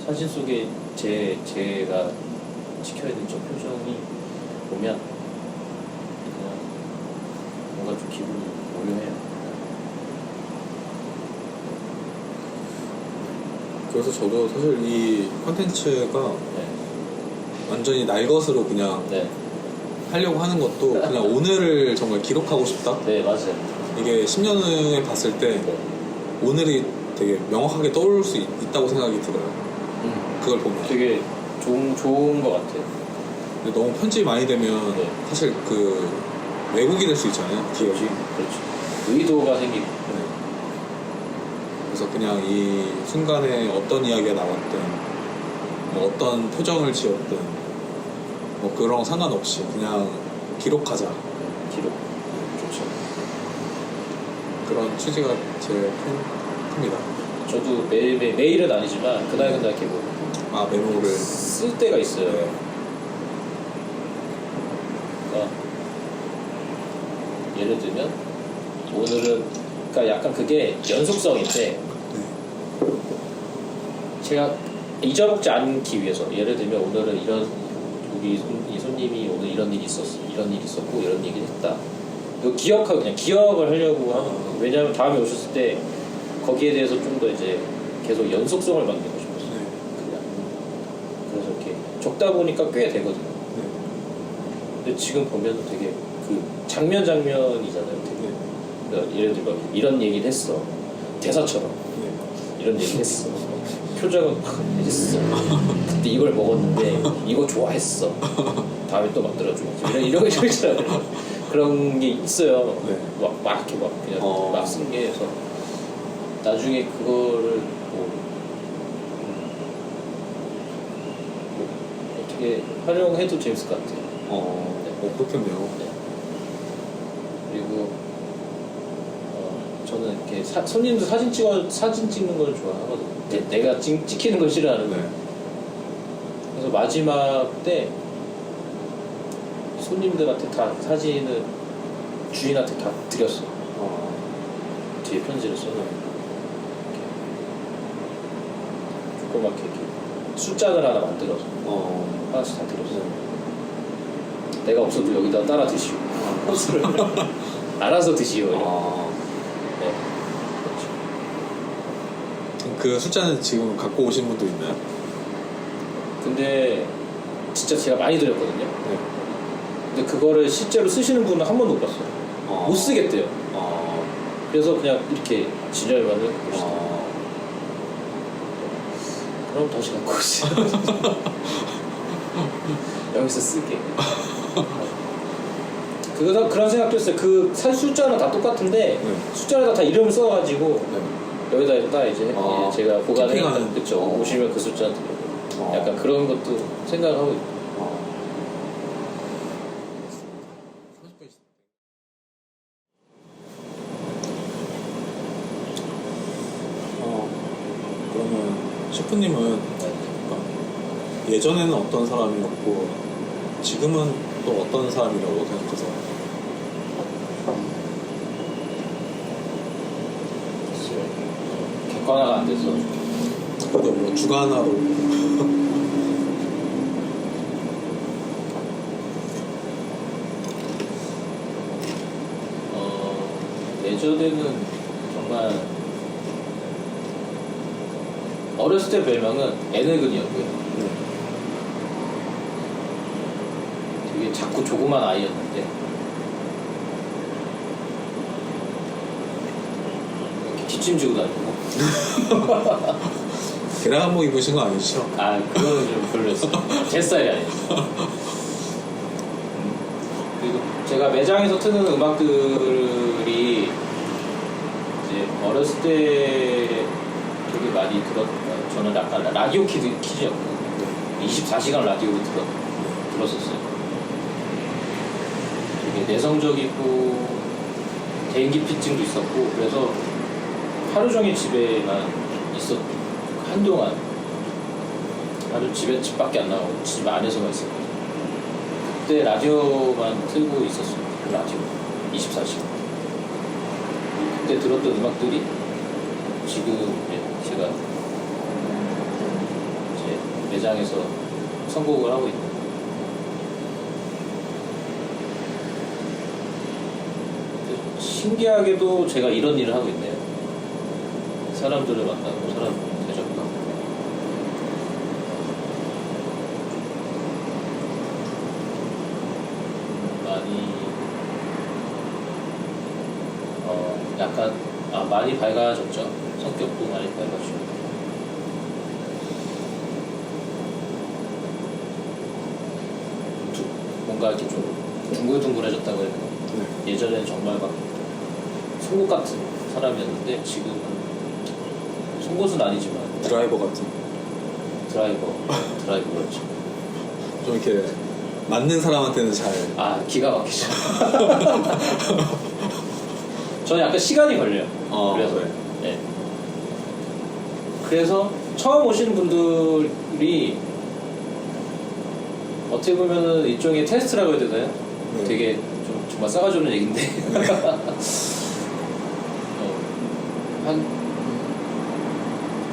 사진 속에 제가 찍혀있는 저 표정이 보면 그냥 뭔가 좀 기분이 오묘해요. 그래서 저도 사실 이 콘텐츠가 네. 완전히 날 것으로 그냥 네. 하려고 하는 것도 그냥 오늘을 정말 기록하고 싶다. 네, 맞아요. 이게 10년 후에 봤을 때 네. 오늘이 되게 명확하게 떠오를 수 있다고 생각이 들어요. 그걸 보면. 되게 좋은 것 같아요. 근데 너무 편집이 많이 되면 네. 사실 그 왜곡이 될 수 있잖아요. 기억이. 그렇죠. 의도가 생기고. 네. 그래서 그냥 이 순간에 어떤 이야기가 나왔든 뭐 어떤 표정을 지었든 뭐 그런 거 상관없이 그냥 기록하자. 기록. 좋죠. 그런 취지가 제일 큽니다. 저도 매일은 아니지만 그날 이렇게 뭐 아, 메모를. 쓸 때가 있어요. 네. 그러니까 예를 들면 오늘은 그러니까 약간 그게 연속성인데 제가 잊어먹지 않기 위해서 예를 들면 오늘은 이런 이 손님이 오늘 이런 일이 있었고 이런 얘기를 했다. 이거 기억하고 그냥 기억을 하려고 하는 거예요. 왜냐하면 다음에 오셨을 때 거기에 대해서 좀 더 이제 계속 연속성을 만들고 싶어서 네. 그냥 그래서 이렇게 적다 보니까 꽤 되거든요. 네. 근데 지금 보면 되게 그 장면이잖아요. 되게. 네. 그러니까 예를 들면 이런 얘기를 했어. 대사처럼 네. 이런 얘기를 했어. 표정은 막 해줬어. 그때 이걸 먹었는데 이거 좋아했어. 다음에 또 만들어줘. 이런 거 있잖아요. 그런 게 있어요. 네. 막 이렇게 막 그냥 막 쓴 게 해서 나중에 그거를 뭐 어떻게 활용해도 재밌을 것 같아요. 그렇겠네요. 네. 그리고 저는 이렇게 손님들 사진 찍는 걸 좋아하거든요. 내가 찍히는 걸 싫어하는 거예요. 네. 그래서 마지막 때 손님들한테 다 사진을 주인한테 다 드렸어. 뒤에 편지를 써놓은 조그맣게 이렇게 숫자를 하나 만들어서 하나씩 다 드렸어. 내가 없어도 여기다 따라 드시오. 호수를 알아서 드시오. 네. 그렇죠. 그 숫자는 지금 갖고 오신 분도 있나요? 근데 진짜 제가 많이 드렸거든요. 네. 근데 그거를 실제로 쓰시는 분은 한 번도 못 봤어요. 못 쓰겠대요. 그래서 그냥 이렇게 진열만을 보시더라고요. 그럼 다시 갖고 오세요. 여기서 쓰게. 그런 생각도 했어요. 그 숫자는 다 똑같은데 네. 숫자에다 다 이름을 써가지고 네. 여기다 딱 이제 제가 보관해놨다. 그쵸. 어. 오시면 그 숫자 드리고 약간 그런 것도 생각을 하고 있고. 그러면 셰프님은 그러니까 예전에는 어떤 사람이었고 지금은 또 어떤 사람이라고 생각해서 객관화가 안 돼서 그래도 뭐 주관화로 예전에는 정말 어렸을 때 별명은 애늙은이었고요. 되게 작고 조그만 아이였는데 이렇게 뒷짐지고 다니고 계란 한복 입으신 거 아니시죠? 아 그거는 좀 별로였어요. 제 스타일이 아니었어요. 그리고 제가 매장에서 트는 음악들이 이제 어렸을 때 되게 많이 들었어요. 저는 약간 라디오 키즈였고 24시간 라디오를 들었었어요. 되게 내성적이고 대인기피증도 있었고 그래서 하루 종일 집에만 한동안 하루 집 밖에 안 나가고 집 안에서만 있었거든요. 그때 라디오만 틀고 있었어요. 라디오 24시간. 그때 들었던 음악들이 지금 제가 이제 매장에서 선곡을 하고 있는 신기하게도 제가 이런 일을 하고 있네요. 사람들을 만나고 사람 대접하고 많이 약간 많이 밝아졌죠. 성격도 많이 밝아지고 뭔가 이렇게 좀 둥글둥글해졌다고 해야 되나? 네. 예전에는 정말 막 송곳 같은 사람이었는데 지금은 송곳은 아니지만 드라이버 같은. 드라이버 그렇죠. 좀 이렇게 맞는 사람한테는 잘. 기가 막히죠. 저는 약간 시간이 걸려요. 그래서 그래. 네. 그래서 처음 오시는 분들이 어떻게 보면은 일종의 테스트라고 해야 되나요? 네. 되게 좀 정말 싸가지 없는 얘기인데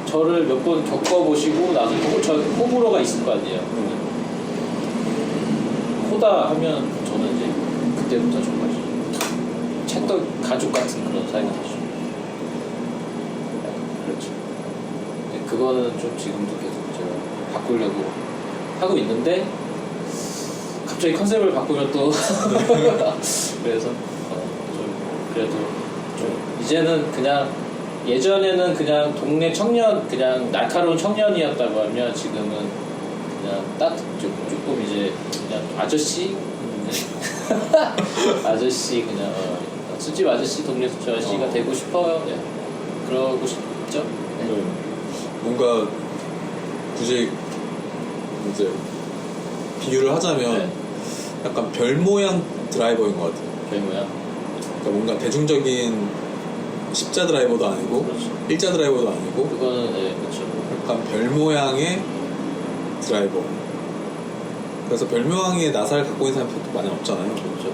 저를 몇 번 겪어보시고 나서 저 호불호가 있을 거 아니에요. 호다 하면 저는 이제 그때부터 정말 찰떡 가족 같은 그런 사이가 되죠. 그렇죠. 근데 그거는 좀 지금도 계속 제가 바꾸려고 하고 있는데 갑자기 컨셉을 바꾸면 또 그래서 좀 그래도 좀 이제는 그냥 예전에는 그냥 동네 청년 그냥 날카로운 청년이었다고 하면 지금은 그냥 조금 이제 그냥 아저씨 아저씨 그냥 술집 아저씨 동네 술집 아저씨가 되고 싶어요. 네. 그러고 싶죠. 네. 네. 뭔가 굳이 이제 비유를 하자면 네. 약간 별 모양 드라이버인 것 같아요. 별 모양. 그러니까 뭔가 대중적인 십자 드라이버도 아니고 그렇죠. 일자 드라이버도 아니고 그거는 네, 그렇죠. 약간 별 모양의 드라이버. 그래서 별 모양의 나사를 갖고 있는 사람도 많이 없잖아요. 그렇죠.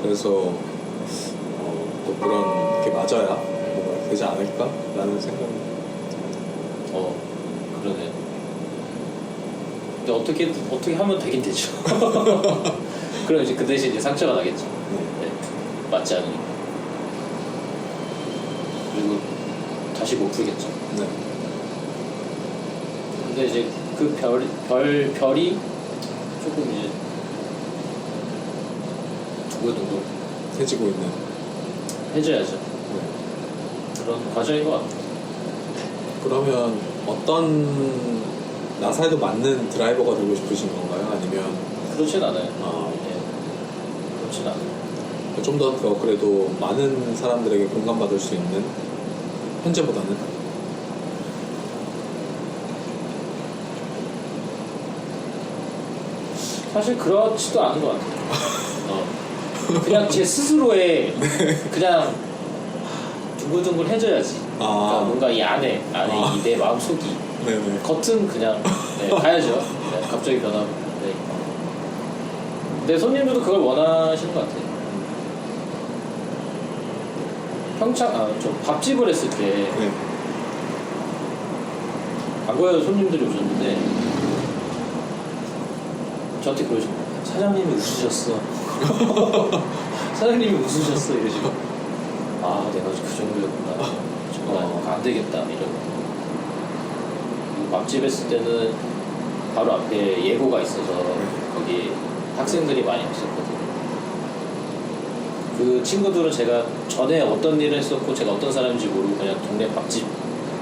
그래서 또 그런 게 맞아야 뭐가 되지 않을까라는 생각이. 그러네. 근데 어떻게 하면 되긴 되죠. 그럼 이제 그 대신 이제 상처가 나겠죠. 네. 맞지 않으니까. 그리고 다시 못 풀겠죠. 네. 근데 이제 그 별이 조금 이제 두고두고 해지고 있는. 해줘야죠. 네. 그런 과정인 것 같아요. 그러면 어떤 나사에도 맞는 드라이버가 되고 싶으신 건가요? 아니면 그렇진 않아요. 아, 네. 그렇진 않아요. 좀 더 그래도 많은 사람들에게 공감받을 수 있는 현재보다는. 사실 그렇지도 않은 것 같아요. 그냥 제 스스로의 그냥 둥글둥글 해줘야지. 그러니까 뭔가 이 안에 이 내 마음속이 네네. 겉은 그냥 가야죠. 네, 갑자기 변하고. 네. 근데 손님들도 그걸 원하시는 것 같아요. 저 밥집을 했을 때 네. 과거에 손님들이 오셨는데 저한테 그러시고 사장님이 웃으셨어. 사장님이 웃으셨어 이러시고 내가 그 정도였구나. 정말 안 되겠다 이러고. 밥집 했을 때는 바로 앞에 예고가 있어서 거기 학생들이 많이 없었거든요. 그 친구들은 제가 전에 어떤 일을 했었고 제가 어떤 사람인지 모르고 그냥 동네 밥집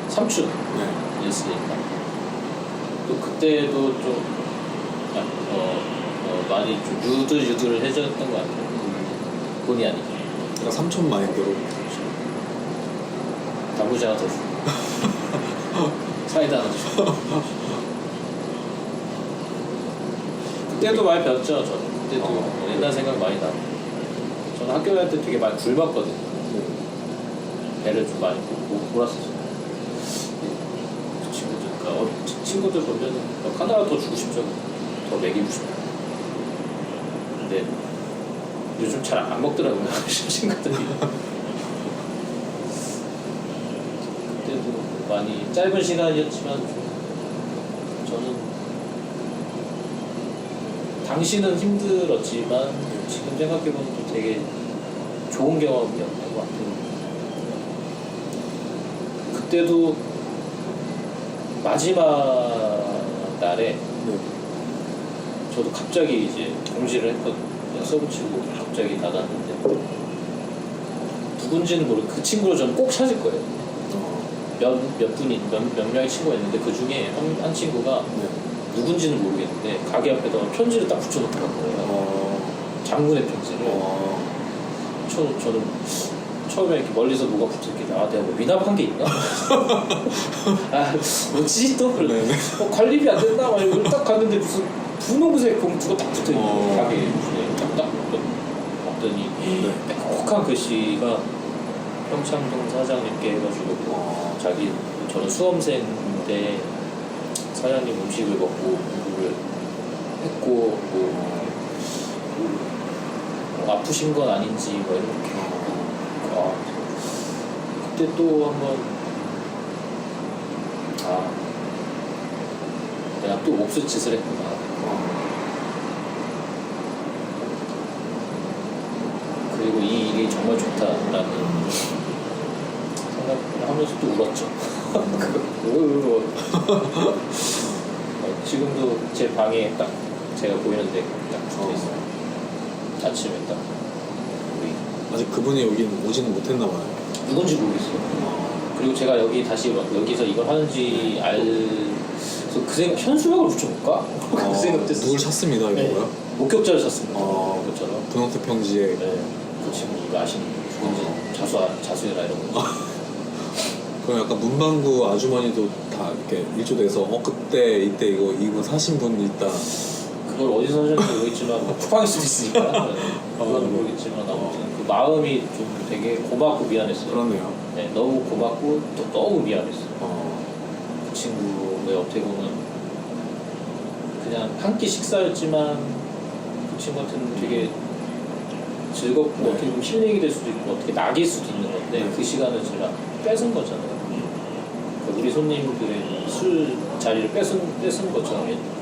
삼촌이었으니까 또 그때도 좀 많이 좀 유들유들을 해줬던 것 같아요. 본의 아니게. 그러니까 삼촌 마인드로. 다부자가 됐어. 사이다 하나 주고. 그때도 많이 배웠죠. 저는 그때도 옛날 생각 많이 나고. 저는 학교 다닐 때 되게 많이 굶었거든요. 배를 좀 많이 몰았었어요. 그 친구들, 그러니까 친구들 보면 하나 더 주고 싶죠. 더 먹이고 싶어. 근데 요즘 잘 안 먹더라고요. 친구들이. 그때도 많이 짧은 시간이었지만 저는 당시는 힘들었지만 지금 생각해보면 또 되게 좋은 경험이었던 것 같아요. 그때도 마지막 날에 네. 저도 갑자기 이제 공지를 했거든요. 서브 치고 갑자기 나갔는데 누군지는 모르고 그 친구를 저는 꼭 찾을 거예요. 몇 명의 친구가 있는데 그 중에 한 친구가 네. 누군지는 모르겠는데 가게 앞에다가 편지를 딱 붙여놓더라고요. 장문의 편지를. 저는 처음에 이렇게 멀리서 뭐가 붙어있게 내가 뭐 미납한 게 있나? 아 뭐지 또? 네네. 관리비 안 됐나? 막 이러고 딱 갔는데 무슨 분홍색 봉투가 딱 붙어있는 가게 문에 딱 봤더니 빽빽한 글씨가 평창동 사장님께 해가지고 저는 수험생인데 사장님 음식을 먹고 공부를 했고 뭐 아프신 건 아닌지 뭐 이렇게 그때 또 한번 내가 또 옥수 짓을 했구나. 그리고 이 일이 정말 좋다라는 생각을 하면서 또 울었죠. 지금도 제 방에 딱 제가 보이는데 딱 붙어 있어요. 아침에 딱 우리 아직 그분이 여기는 오지는 못했나 봐요. 누군지 모르겠어요. 그리고 제가 여기 다시 여기서 이걸 하는지 그래서 그 생각 현수막을 붙여볼까? 그 생각도 했어요. 누굴 찾습니다 이거요? 목격자를 찾습니다. 목격자로. 분홍색 평지에. 네. 그 친구 아시는 누군지 자수해라 이런 거. 그럼 약간 문방구 아주머니도 다 이렇게 일조돼서 그때 이때 이거 사신 분 있다. 그걸 어디서 하셨는지 모르겠지만 뭐 쿠팡일 수도 있으니까 그건 모르겠지만 아무튼 그 마음이 좀 되게 고맙고 미안했어요. 그렇네요. 네, 너무 고맙고 또 너무 미안했어요. 그 친구의 어떻게 보면 그냥 한 끼 식사였지만 그 친구한테는 되게 즐겁고 어떻게 보면 힐링이 될 수도 있고 어떻게 낙일 수도 있는 건데 그 시간을 제가 뺏은 거잖아요. 그러니까 우리 손님들의 술 자리를 뺏은 것처럼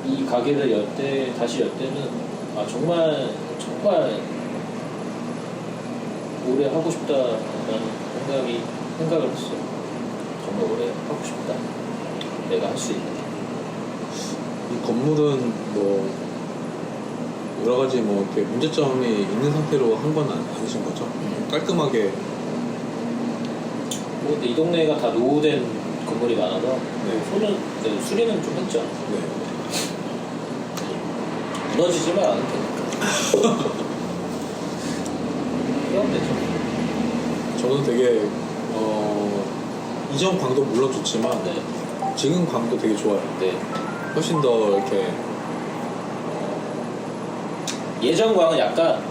이 가게를 다시 열 때는 정말 오래 하고 싶다라는 생각을 했어요. 정말 오래 하고 싶다. 내가 할 수 있다. 이 건물은 뭐 여러 가지 뭐 이렇게 문제점이 있는 상태로 한 건 아니신 거죠? 깔끔하게. 근데 이 동네가 다 노후된 건물이 많아서 수리는 좀 했죠. 네. 무너지지만 않을 테니까. 그럼 되죠. 저는 되게 이전 광도 물론 좋지만 네. 지금 광도 되게 좋아요. 네. 훨씬 더 이렇게 예전 광은 약간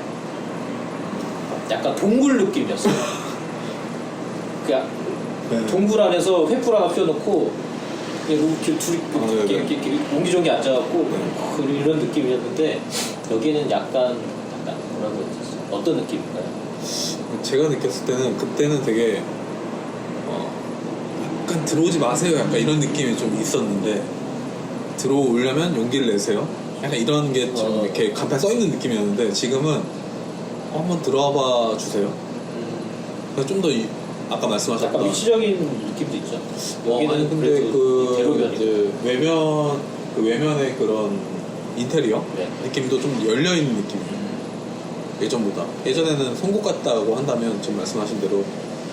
동굴 느낌이었어요. 그냥 네. 동굴 안에서 횃불 하나 펴놓고 이렇게 둘이 이렇게 옹기종기 앉아갖고 이런 느낌이었는데 여기는 약간 뭐라고 해야 되지? 어떤 느낌인가요? 제가 느꼈을 때는 그때는 되게 약간 들어오지 마세요 약간 이런 느낌이 좀 있었는데 들어오려면 용기를 내세요 약간 이런 게 좀 이렇게 간판에 써있는 느낌이었는데 지금은 한번 들어와 봐 주세요. 그래서 좀 더 아까 말씀하셨던 약간 위치적인 느낌도 있죠. 여기는 아니 근데 대로변이고. 이제 외면의 그런 인테리어 느낌도 좀 열려 있는 느낌이에요. 예전보다. 예전에는 송곳 같다고 한다면 지금 말씀하신 대로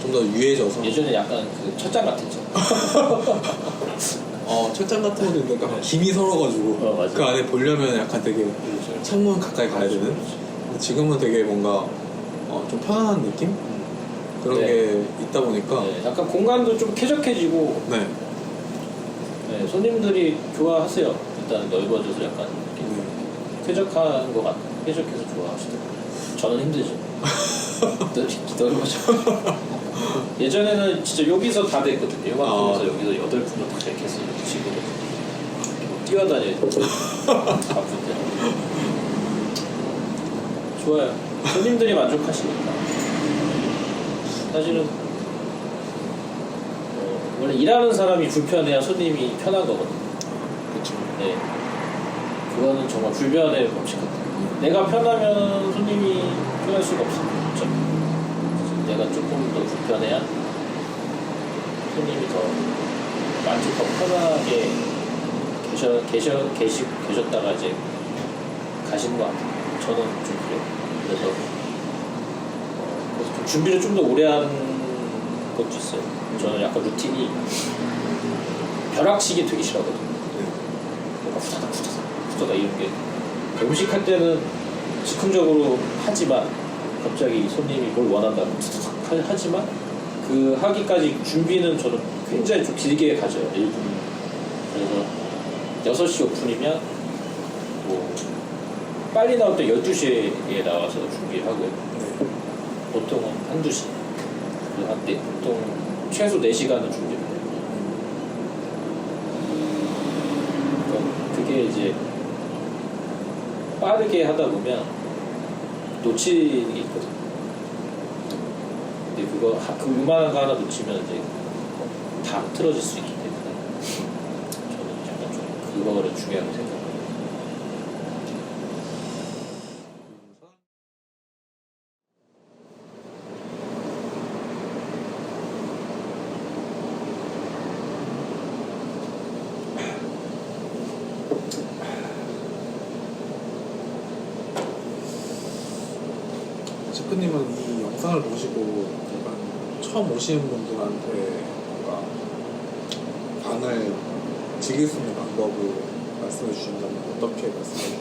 좀 더 유해져서. 예전에 약간 그 첫장 같았죠. 철장 같은 것도 있는데 약간 김이 설어가지고 그 안에 보려면 약간 되게 창문 가까이 가야 되는. 근데 지금은 되게 뭔가 좀 편안한 느낌? 그런 게 있다 보니까 약간 공간도 좀 쾌적해지고 손님들이 좋아하세요. 일단 넓어져서 약간 쾌적한 것 같아요. 쾌적해서 좋아하시더라고요. 저는 힘들죠. 넓어져. 예전에는 진짜 여기서 다 됐거든요. 요만큼에서 여기서 8분을 딱 이렇게 해서 치고 뛰어다녀야 돼. 바쁠 때. 좋아요. 손님들이 만족하시니까. 사실은 원래 일하는 사람이 불편해야 손님이 편한 거거든요. 그렇죠. 네. 그거는 정말 불변의 법칙 같아요. 내가 편하면 손님이 편할 수가 없어. 내가 조금 더 불편해야 손님이 더 만족하고 편하게 계셨다가 이제 가시는 것 같아요. 저는 좀 그래요. 그래서 좀 준비를 좀 더 오래 하는 것도 있어요. 저는 약간 루틴이 벼락치기 되게 싫어하거든요. 뭔가 후다닥 이런 게 음식할 때는 즉흥적으로 하지만 갑자기 손님이 뭘 원한다면 하지만 그 하기까지 준비는 저는 굉장히 좀 길게 가져요. 1분. 그래서 6시 오픈이면 뭐 빨리 나올 때 12시에 나와서 준비를 하고요. 보통은 한두 시. 한때 보통 최소 4시간은 준비를 해요. 그게 이제 빠르게 하다 보면 놓치는 게 있거든요. 근데 그 요만한 거 하나 놓치면 이제 다 틀어질 수 있기 때문에 저는 약간 좀 그거를 중요하게 생각해요. 셰프님은 이 영상을 보시고 약간 처음 오시는 분들한테 뭔가 방을 즐길 수 있는 방법을 말씀해 주신다면 어떻게 말씀해 주세요?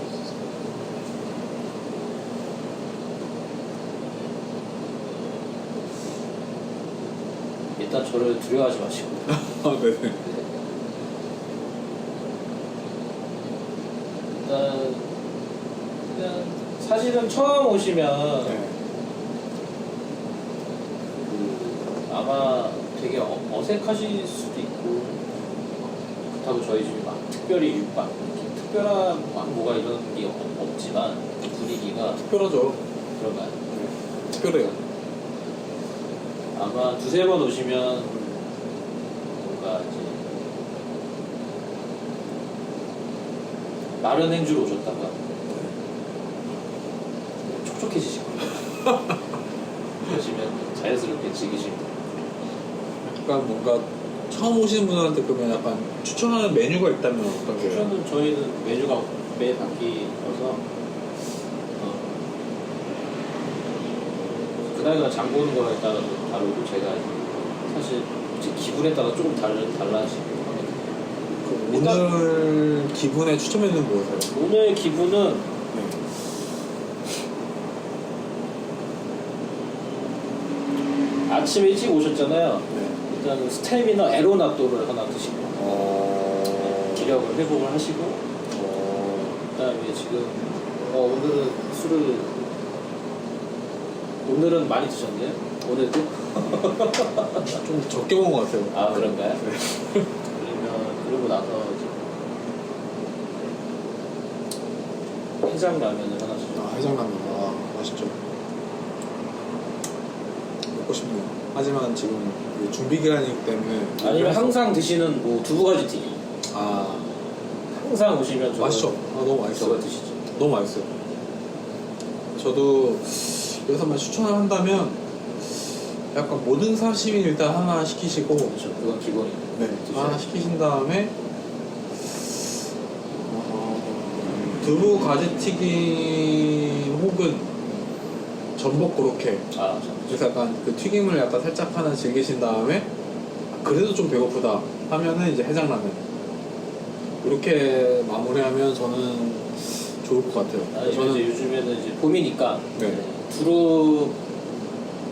일단 저를 두려워하지 마시고 아, 네네. 일단 그냥 사실은 처음 오시면 네. 아마 되게 어색하실 수도 있고 그렇다고 저희 집이 막 특별히 막 특별한 막 뭐가 이런 게 없지만 분위기가 특별하죠. 그런가요? 네. 특별해요. 아마 두세 번 오시면 뭔가 이제 마른 행주로 오셨다가 촉촉해지실 거예요. 그러시면 자연스럽게 즐기시면 돼요. 약간 뭔가 처음 오시는 분들한테 그러면 약간 추천하는 메뉴가 있다면 어떤 게? 추천은 저희는 메뉴가 매 바뀌어서 그날그날 장 보는 거에 따라서 다르고 제가 사실 제 기분에 따라 조금 달라지고 오늘 기분에 추천 메뉴는 뭐세요? 오늘 기분은 네. 아침에 일찍 오셨잖아요. 네. 일단 스테미너 에로나또를 하나 드시고 기력을 회복을 하시고 그다음에 지금 오늘은 술을 오늘은 많이 드셨네요. 오늘도 좀 적게 먹은 것 같아요. 아 그런가요? 네. 그러고 나서 이제 해장라면을 하나 주죠. 아, 해장라면. 아, 맛있죠. 먹고 싶네요. 하지만 지금 준비 기간이기 때문에. 아니면 항상 드시는 뭐 두부가지 튀김. 아, 항상 오시면 저거 맛있죠. 아, 너무 맛있어요. 저거 드시죠. 너무 맛있어요. 저도 여기서만 추천을 한다면 약간 모든 사시미 일단 하나 시키시고, 그렇죠. 그건 기본이에요. 네, 하나 시키신 다음에 두부 가지튀김 혹은 전복 고로케. 아, 그래서 약간 그 튀김을 약간 살짝 하나 즐기신 다음에 그래도 좀 배고프다 하면은 이제 해장라면 이렇게 마무리하면 저는 좋을 것 같아요. 저는 이제 요즘에는 이제 봄이니까 네.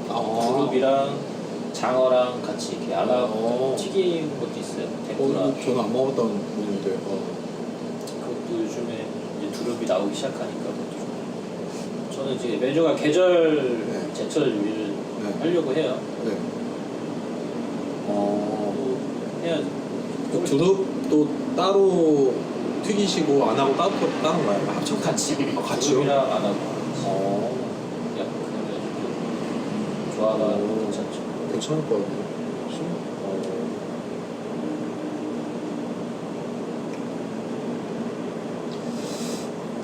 두릅이랑 장어랑 같이 이렇게 알아 튀긴 것도 있어요. tempura. 저는 안 먹었던 메뉴인데. 그것도 요즘에 이제 두릅이 나오기 시작하니까 그것도 좀. 저는 이제 메뉴가 계절 네. 제철 요리를 네. 하려고 해요. 네. 또 해야죠. 그 두릅도 따로 튀기시고 안 하고 따로 따는 거예요? 합쳐 같이. 같이요? 두릅이랑 안 하고. 약간 그래가지고 좀 조화가 괜찮죠. 괜찮을 것 같아요.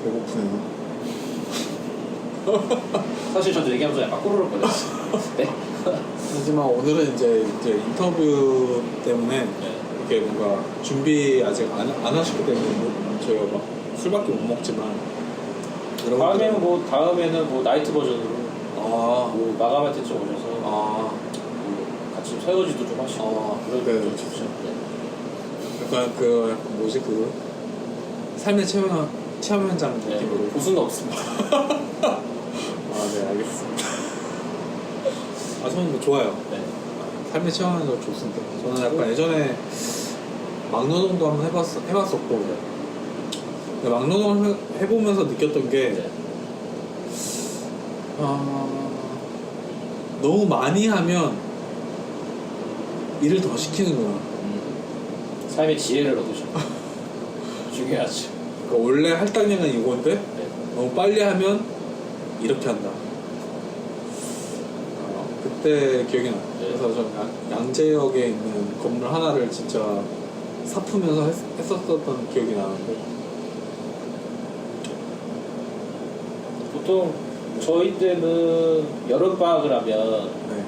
배고프네요. 사실 저도 얘기하면서 약간 꼬르륵 거렸어요. 네? 하지만 오늘은 이제 인터뷰 때문에 네. 이렇게 뭔가 준비 아직 안 하셨기 때문에 저희가 막 술밖에 못 먹지만 다음에는 뭐 나이트 버전으로 아, 뭐 마감할 때쯤 오셔서 아, 뭐 같이 설거지도 좀 하시고 그런 네. 좀 좋죠. 네. 약간 약간 뭐지 삶의 체험 현장 네. 느낌으로. 고수는 없습니다. 아, 네, 알겠습니다. 아, 저는 뭐 좋아요. 네. 삶의 체험 현장 좋습니다. 저는 약간 예전에 막노동도 한번 해봤었고, 근데 막노동 해보면서 느꼈던 게 네. 너무 많이 하면 일을 더 시키는구나. 삶의 지혜를 얻으셔. 중요하죠. 그러니까 원래 할당량은 이건데 네. 너무 빨리 하면 이렇게 한다. 그때 기억이 나요. 네. 그래서 전 양재역에 있는 건물 하나를 진짜 사프면서 했었던 기억이 나는데. 보통 저희 때는 여름 방학을 하면 네.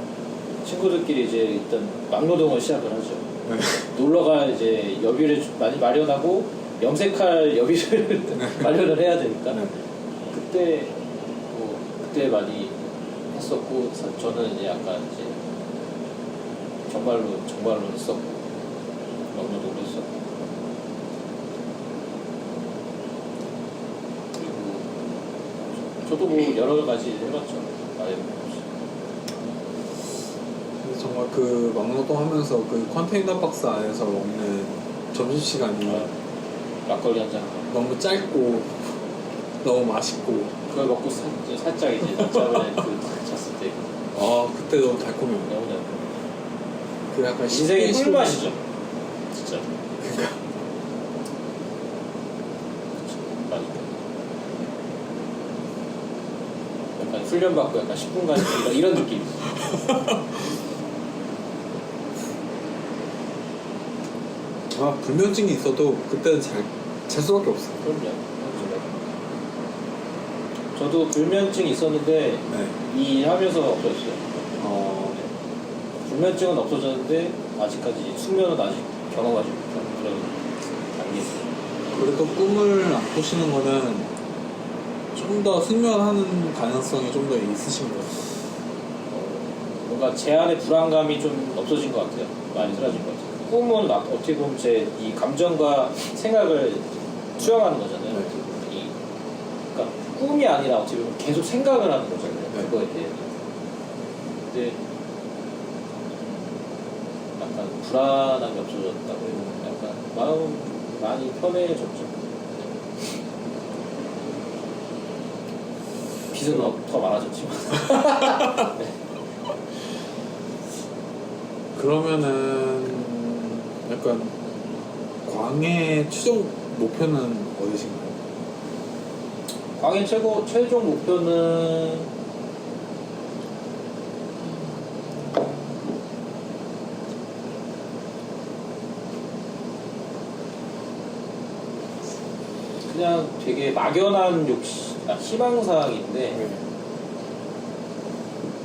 친구들끼리 이제 일단 막노동을 시작을 하죠. 네. 놀러가 이제 여비를 많이 마련하고 염색할 여비를 마련을 해야 되니까 네. 그때 많이 했었고 저는 이제 약간 이제 정말로 했었고 막노동을 했었고 그리고 저도 뭐 여러 가지 해봤죠. 많이 근데 정말 그 막노동 하면서 그 컨테이너 박스 안에서 먹는 점심시간이 막걸리 한 잔. 너무 짧고 너무 맛있고. 그걸 먹고 살짝 이제 낮잠을 잤을 때 그때 너무 달콤해요. 너무 잘. 그 약간 인생의 씹기 꿀맛이죠. 진짜. 그러니까 많이. 약간 훈련받고 약간 10분간 이런 느낌. 불면증이 있어도 그때는 잘 수밖에 없어요. 그럼요. 저도 불면증이 있었는데 네. 이 하면서 없어졌어요. 어, 불면증은 없어졌는데 아직까지 숙면은 아직 경험하지 못한 그런 단계입니다. 그래도 꿈을 안 꾸시는 거는 좀 더 숙면하는 가능성이 좀 더 있으신 것 같아요. 뭔가 제 안에 불안감이 좀 없어진 것 같아요. 많이 사라진 것 같아요. 꿈은 어떻게 보면 제 이 감정과 생각을 수용하는 거잖아요. 네. 그러니까 꿈이 아니라 어떻게 보면 계속 생각을 하는 거잖아요. 네. 그거에 대해. 근데 약간 불안함이 없어졌다고 해요. 약간 마음 많이 편해졌죠. 빚은 더 많아졌지만. 네. 그러면은 약간 광해 최종 목표는 어디신가요? 광해 최종 목표는 그냥 되게 막연한 희망사항인데 네.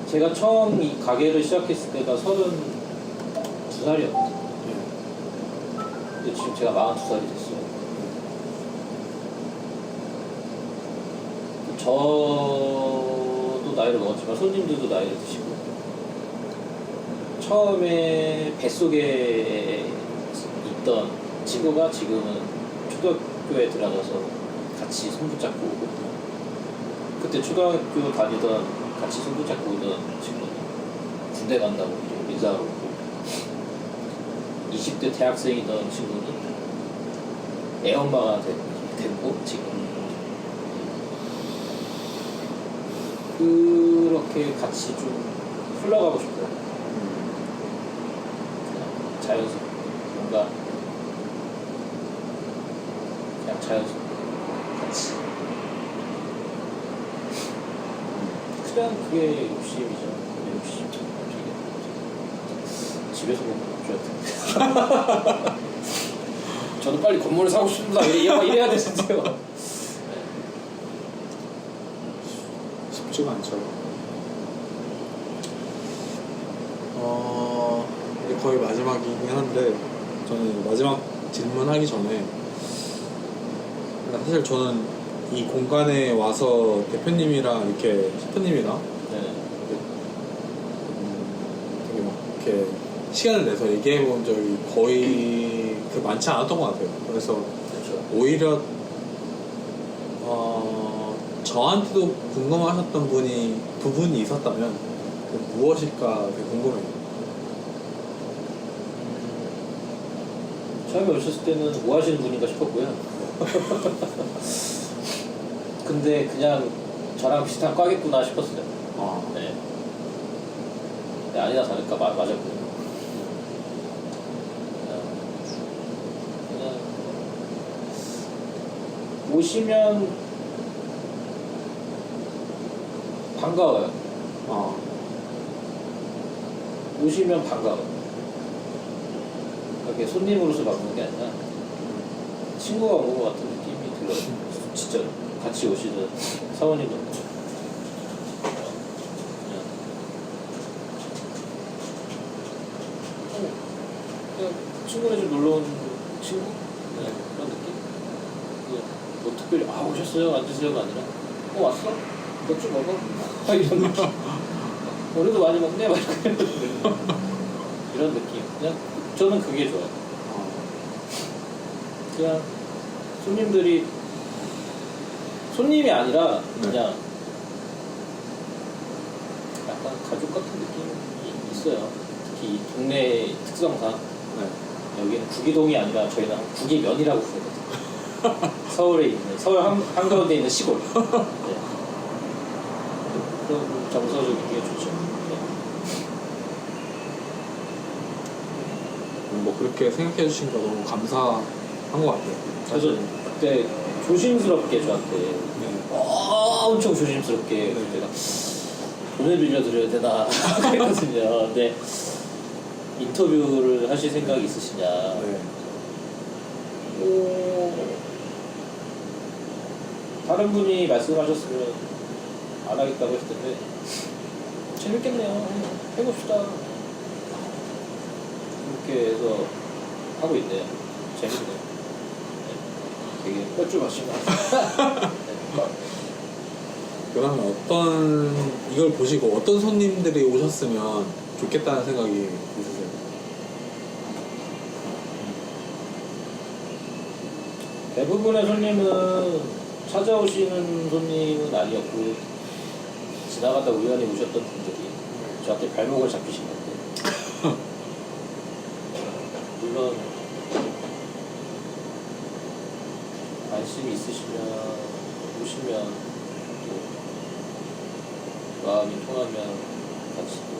제가 처음 이 가게를 시작했을 때가 32살이었거든요. 근데 지금 제가 42살이 됐어요. 저도 나이를 먹었지만 손님들도 나이를 드시고 처음에 뱃속에 있던 친구가 지금은 초등학교에 들어가서 같이 손붙잡고 오고 그때 초등학교 다니던 같이 손붙잡고 오던 친구는 군대 간다고 또 인사하러 오고 20대 대학생이던 친구는 애엄마가 됐고 지금 그렇게 같이 좀 흘러가고 싶어요. 그냥 자연스럽게 뭔가 그냥 자연스럽게 같이 그냥 그게 욕심이죠. 그게 욕심. 집에서 보면 욕줄 텐데. 저도 빨리 건물을 사고 싶습니다. 이래야 되는데요. 쉽지가 않죠. 이제 거의 마지막이긴 한데 저는 마지막 질문하기 전에 사실 저는 이 공간에 와서 대표님이랑 이렇게 셰프님이랑 네. 되게 막 이렇게 시간을 내서 얘기해 본 적이 거의 많지 않았던 것 같아요. 그래서 그렇죠. 오히려 저한테도 궁금하셨던 부분이 있었다면 무엇일까 되게 궁금해요. 처음에 오셨을 때는 뭐 하시는 분인가 싶었고요. 근데 그냥 저랑 비슷한 과겠구나 싶었어요. 네. 근데 아니나 다를까 맞았고요. 그냥 오시면 반가워요. 오시면 반가워요. 그게 손님으로서 막는 게 아니라 친구가 온 것 같은 느낌이 들어요. 진짜 같이 오시는 사원님들. 그냥 친구네 집 놀러 온 친구? 네, 그런 느낌? 뭐 특별히 오셨어요? 앉으세요가 아니라 왔어? 너 좀 먹어? 이런 느낌. 우리도 많이 먹네? 막 이런 느낌. 그냥 저는 그게 좋아요. 그냥 손님이 아니라 그냥 약간 가족 같은 느낌이 있어요. 특히 이 동네 특성상 여기는 구기동이 아니라 저희는 구기면이라고 부르거든요. 서울에 있는 서울 한가운데 있는 시골. 네. 그런 정서적인 게 좋죠. 네. 뭐 그렇게 생각해 주신 거 너무 감사한 것 같아요. 그래서 그때 조심스럽게 저한테 엄청 조심스럽게 제가 돈을 빌려드려야 되나 그랬거든요. 근데 인터뷰를 하실 생각이 있으시냐? 네. 다른 분이 말씀하셨으면 안 하겠다고 했을 텐데 재밌겠네요. 해봅시다. 그렇게 해서 하고 있네요. 재밌네요. 네. 되게 뻘쭘하신 것 같아요. 네. 그러면 이걸 보시고 어떤 손님들이 오셨으면 좋겠다는 생각이 있으세요? 대부분의 손님은 찾아오시는 손님은 아니었고 지나가다 우연히 오셨던 분들이 저한테 발목을 잡히신 건데 물론 관심이 있으시면 오시면 또 마음이 통하면 같이 또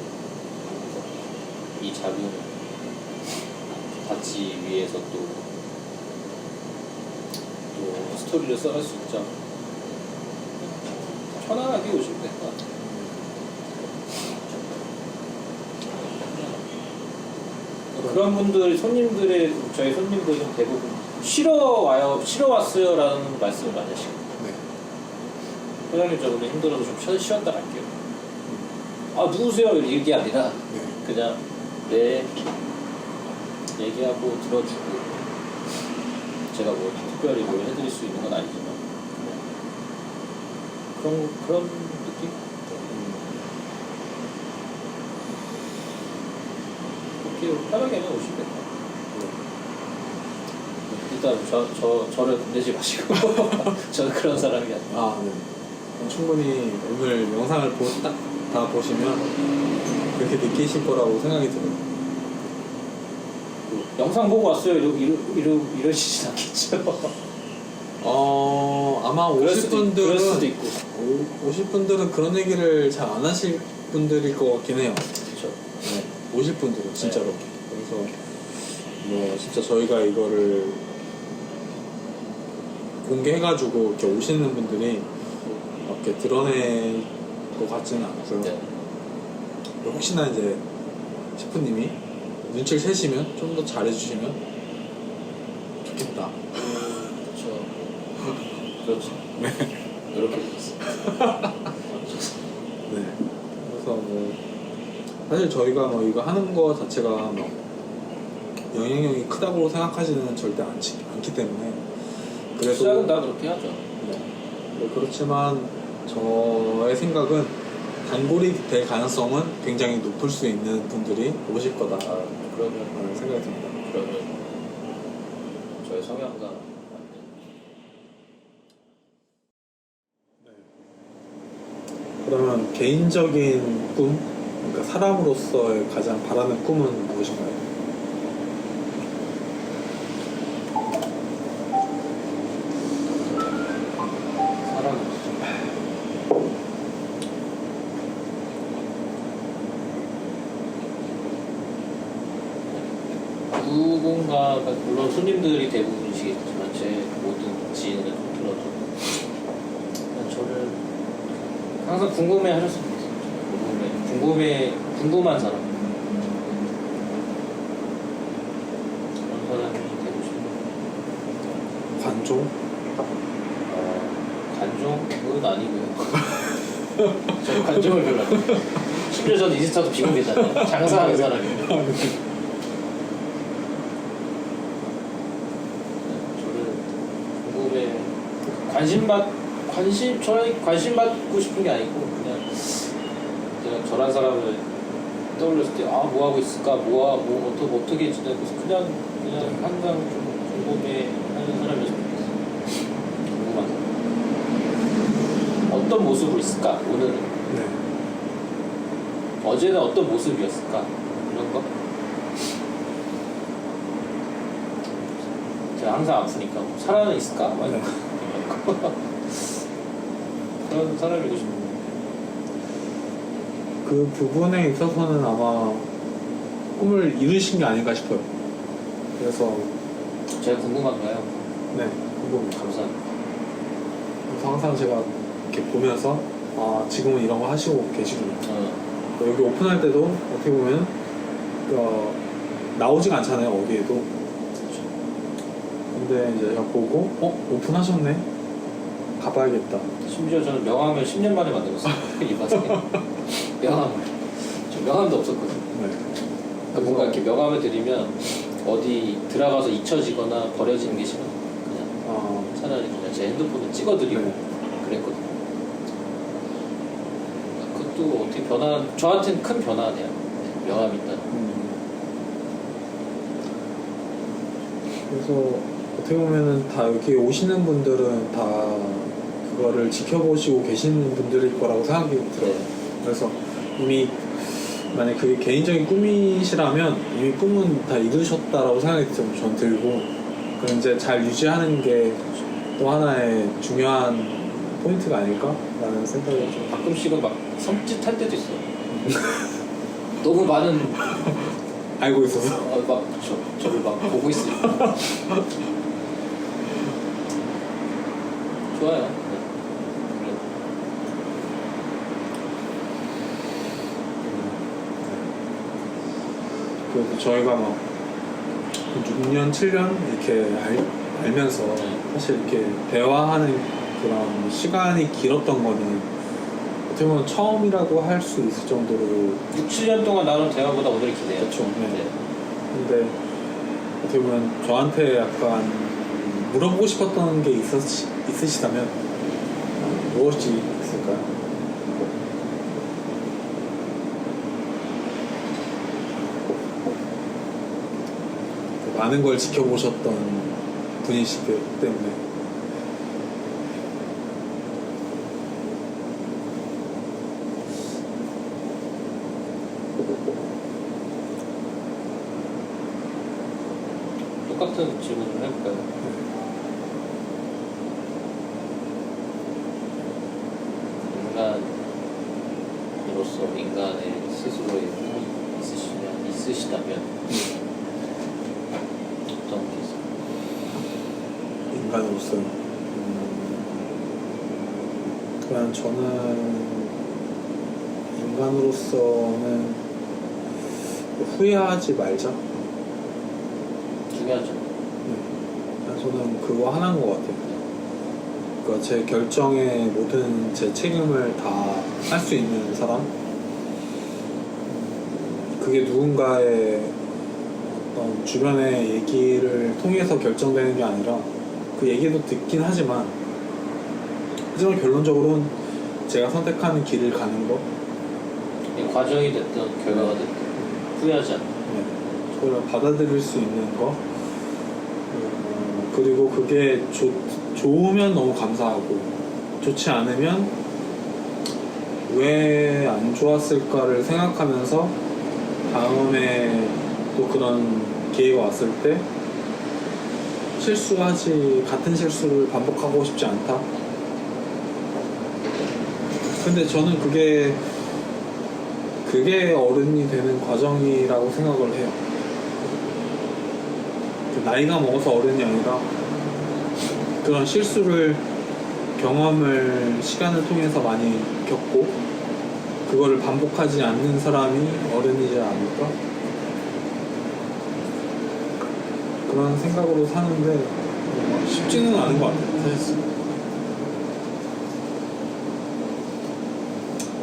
이 작은 밭이 위에서 또 스토리를 써갈 수 있죠. 편안하게 오시면 될 것 같아요. 그런 분들, 저희 손님들은 대부분 쉬러 왔어요 라는 말씀을 많이 하시거든요. 네. 회장님 저 오늘 힘들어서 좀 쉬었다 갈게요. 누구세요? 이게 아니라 네. 그냥 얘기하고 들어주고 제가 뭐 특별히 뭘 해드릴 수 있는 건 아니지만 그런 느낌? 그렇게 편하게는 오시면 될것 같아요. 일단 저를 건드지 마시고 저는 그런 사람이 아니에요. 네. 충분히 오늘 영상을 다 보시면 그렇게 느끼실 거라고 생각이 들어요. 영상 보고 왔어요 이러시진 않겠죠? 아마 그럴 수도 있고. 오실 분들은 그런 얘기를 잘 안 하실 분들일 것 같긴 해요. 그렇죠. 네, 오실 분들은 진짜로. 네. 그래서 뭐 진짜 저희가 이거를 공개해가지고 이렇게 오시는 분들이 이렇게 드러낼 것 같지는 않고요. 네. 혹시나 이제 셰프님이 눈치를 채시면 좀 더 잘해주시면 좋겠다. 그렇죠. 네. 이렇게 됐습니다. 네. 그래서 뭐 사실 저희가 뭐 이거 하는 거 자체가 뭐 영향력이 크다고 생각하지는 절대 않기 때문에 그래도 시작은 다 그렇게 하죠. 네, 그렇지만 저의 생각은 단골이 될 가능성은 굉장히 높을 수 있는 분들이 오실 거다 그러면 생각이 듭니다. 그러면 저의 성향과 맞는. 그러면 개인적인 꿈, 그러니까 사람으로서의 가장 바라는 꿈은 무엇인가요? 누군가가 물론 손님들이 대부분이시겠지만 제 모든 지인을 통틀어도 저를 항상 궁금해 하셨으면 좋겠어요. 궁금한 사람, 그런 사람이 되고 싶어요. 관종? 관종은 아니고요. 저는 관종을 별로 안 좋아해요. 심지어 저는 인스타도 비공개잖아요. 장사하는 사람이에요. 저는 관심 받고 싶은 게 아니고 그냥 제가 저런 사람을 떠올렸을 때 뭐 하고 있을까, 어떻게 지내고 있어, 그냥 항상 좀 궁금해하는 사람이었으면 좋겠어요. 궁금한 사람. 어떤 모습으로 있을까 오늘은? 네. 어제는 어떤 모습이었을까 이런 거. 제가 항상 아프니까 살아는 있을까? 네. 그런 사람이고 싶어요. 그 부분에 있어서는 아마 꿈을 이루신 게 아닌가 싶어요. 그래서 제가 궁금한가요? 네, 궁금합니다. 감사합니다. 그래서 항상 제가 이렇게 보면서 지금은 이런 거 하시고 계시구나. 여기 오픈할 때도 어떻게 보면 나오지가 않잖아요, 어디에도. 근데 이제 제가 보고 오픈하셨네? 가봐야겠다. 심지어 저는 명함을 10년 만에 만들었어요. 이 맛에. 명함을. 저 명함도 없었거든요. 네. 그러니까 뭔가 이렇게 명함을 드리면 어디 들어가서 잊혀지거나 버려지는 게 싫어요. 그냥 차라리 그냥 제 핸드폰을 찍어드리고 네. 그랬거든요. 그것도 어떻게 저한테는 큰 변화네요. 명함이 있다는. 그래서 어떻게 보면은 다 여기 오시는 분들은 다 그거를 지켜보시고 계시는 분들일 거라고 생각이 들어요. 그래서 이미 만약 그게 개인적인 꿈이시라면 이미 꿈은 다 이루셨다라고 생각이 전 들고, 그럼 이제 잘 유지하는 게 또 하나의 중요한 포인트가 아닐까라는 생각이 좀. 가끔씩은 막 섬찟할 때도 있어요. 너무 많은 알고 있어서. 저를 막 보고 있으니까. 좋아요. 네. 그래서 저희가 막 6년, 7년 이렇게 알면서 사실 이렇게 대화하는 그런 시간이 길었던 거는 어떻게 보면 처음이라고 할 수 있을 정도로 6, 7년 동안 나눈 대화보다 오늘이 기네요. 그렇죠. 네. 근데 어떻게 보면 저한테 약간 물어보고 싶었던 게 있으시다면 무엇이 있을까요? 많은 걸 지켜보셨던 분이시기 때문에. 똑같은 질문을 해볼까요? 인간으로서 인간의 스스로의 꿈이 있으시다면 어떤 게 있어요? 인간으로서 그냥 저는 인간으로서는 후회하지 말자. 중요하죠. 네. 저는 그거 하나인 것 같아요. 그러니까 제 결정에 모든 제 책임을 다 할 수 있는 사람. 그게 누군가의 어떤 주변의 얘기를 통해서 결정되는 게 아니라 그 얘기도 듣긴 하지만 결론적으로는 제가 선택하는 길을 가는 거. 이 과정이 됐든 결과가 됐든 후회하지 않는. 그걸 받아들일 수 있는 거. 그리고 그게 좋으면 너무 감사하고 좋지 않으면 왜 안 좋았을까를 생각하면서 다음에 또 그런 기회가 왔을 때 같은 실수를 반복하고 싶지 않다. 근데 저는 그게 어른이 되는 과정이라고 생각을 해요. 나이가 먹어서 어른이 아니라 그런 실수를 경험을 시간을 통해서 많이 겪고 그거를 반복하지 않는 사람이 어른이지 않을까? 그런 생각으로 사는데 쉽지는 않은 것 같아요. 사실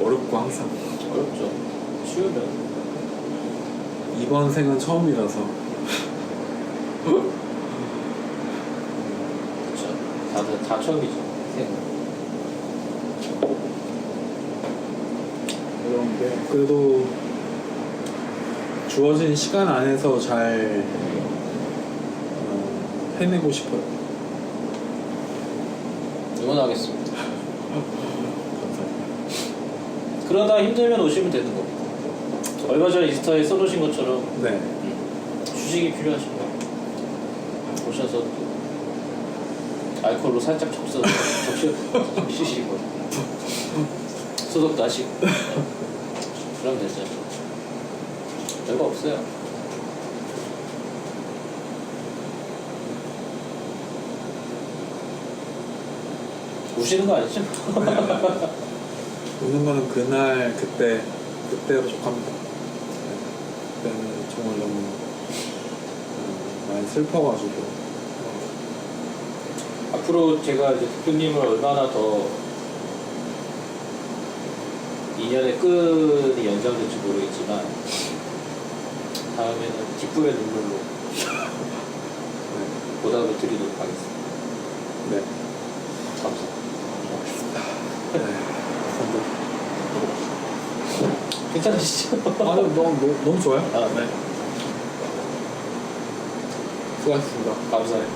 어렵고 항상 어렵죠. 쉬우면. 이번 생은 처음이라서 그렇죠. 다들 다 처음이죠. 어려운데 그래도 주어진 시간 안에서 잘 해내고 싶어요. 응원하겠습니다. 감사합니다. 그러다 힘들면 오시면 되는 겁니다. 얼마 전에 인스타에 써놓으신 것처럼 네. 휴식이 필요하신 거 오셔서 알코올로 살짝 적시시고 소독도 하시고 그러면 되죠. 별거 없어요. 우시는 거 아니죠? 우는 거는 그날 그때로 족합니다. 네. 그때는 정말 너무 많이 슬퍼가지고 앞으로 제가 이제 대표님을 얼마나 더 인연의 끈이 연장될지 모르겠지만 다음에는 기쁨의 눈물로 보답을 드리도록 하겠습니다. 네. 감사합니다. 네. 괜찮으시죠? 너무 좋아요. 아, 네. 수고하셨습니다. 감사해요.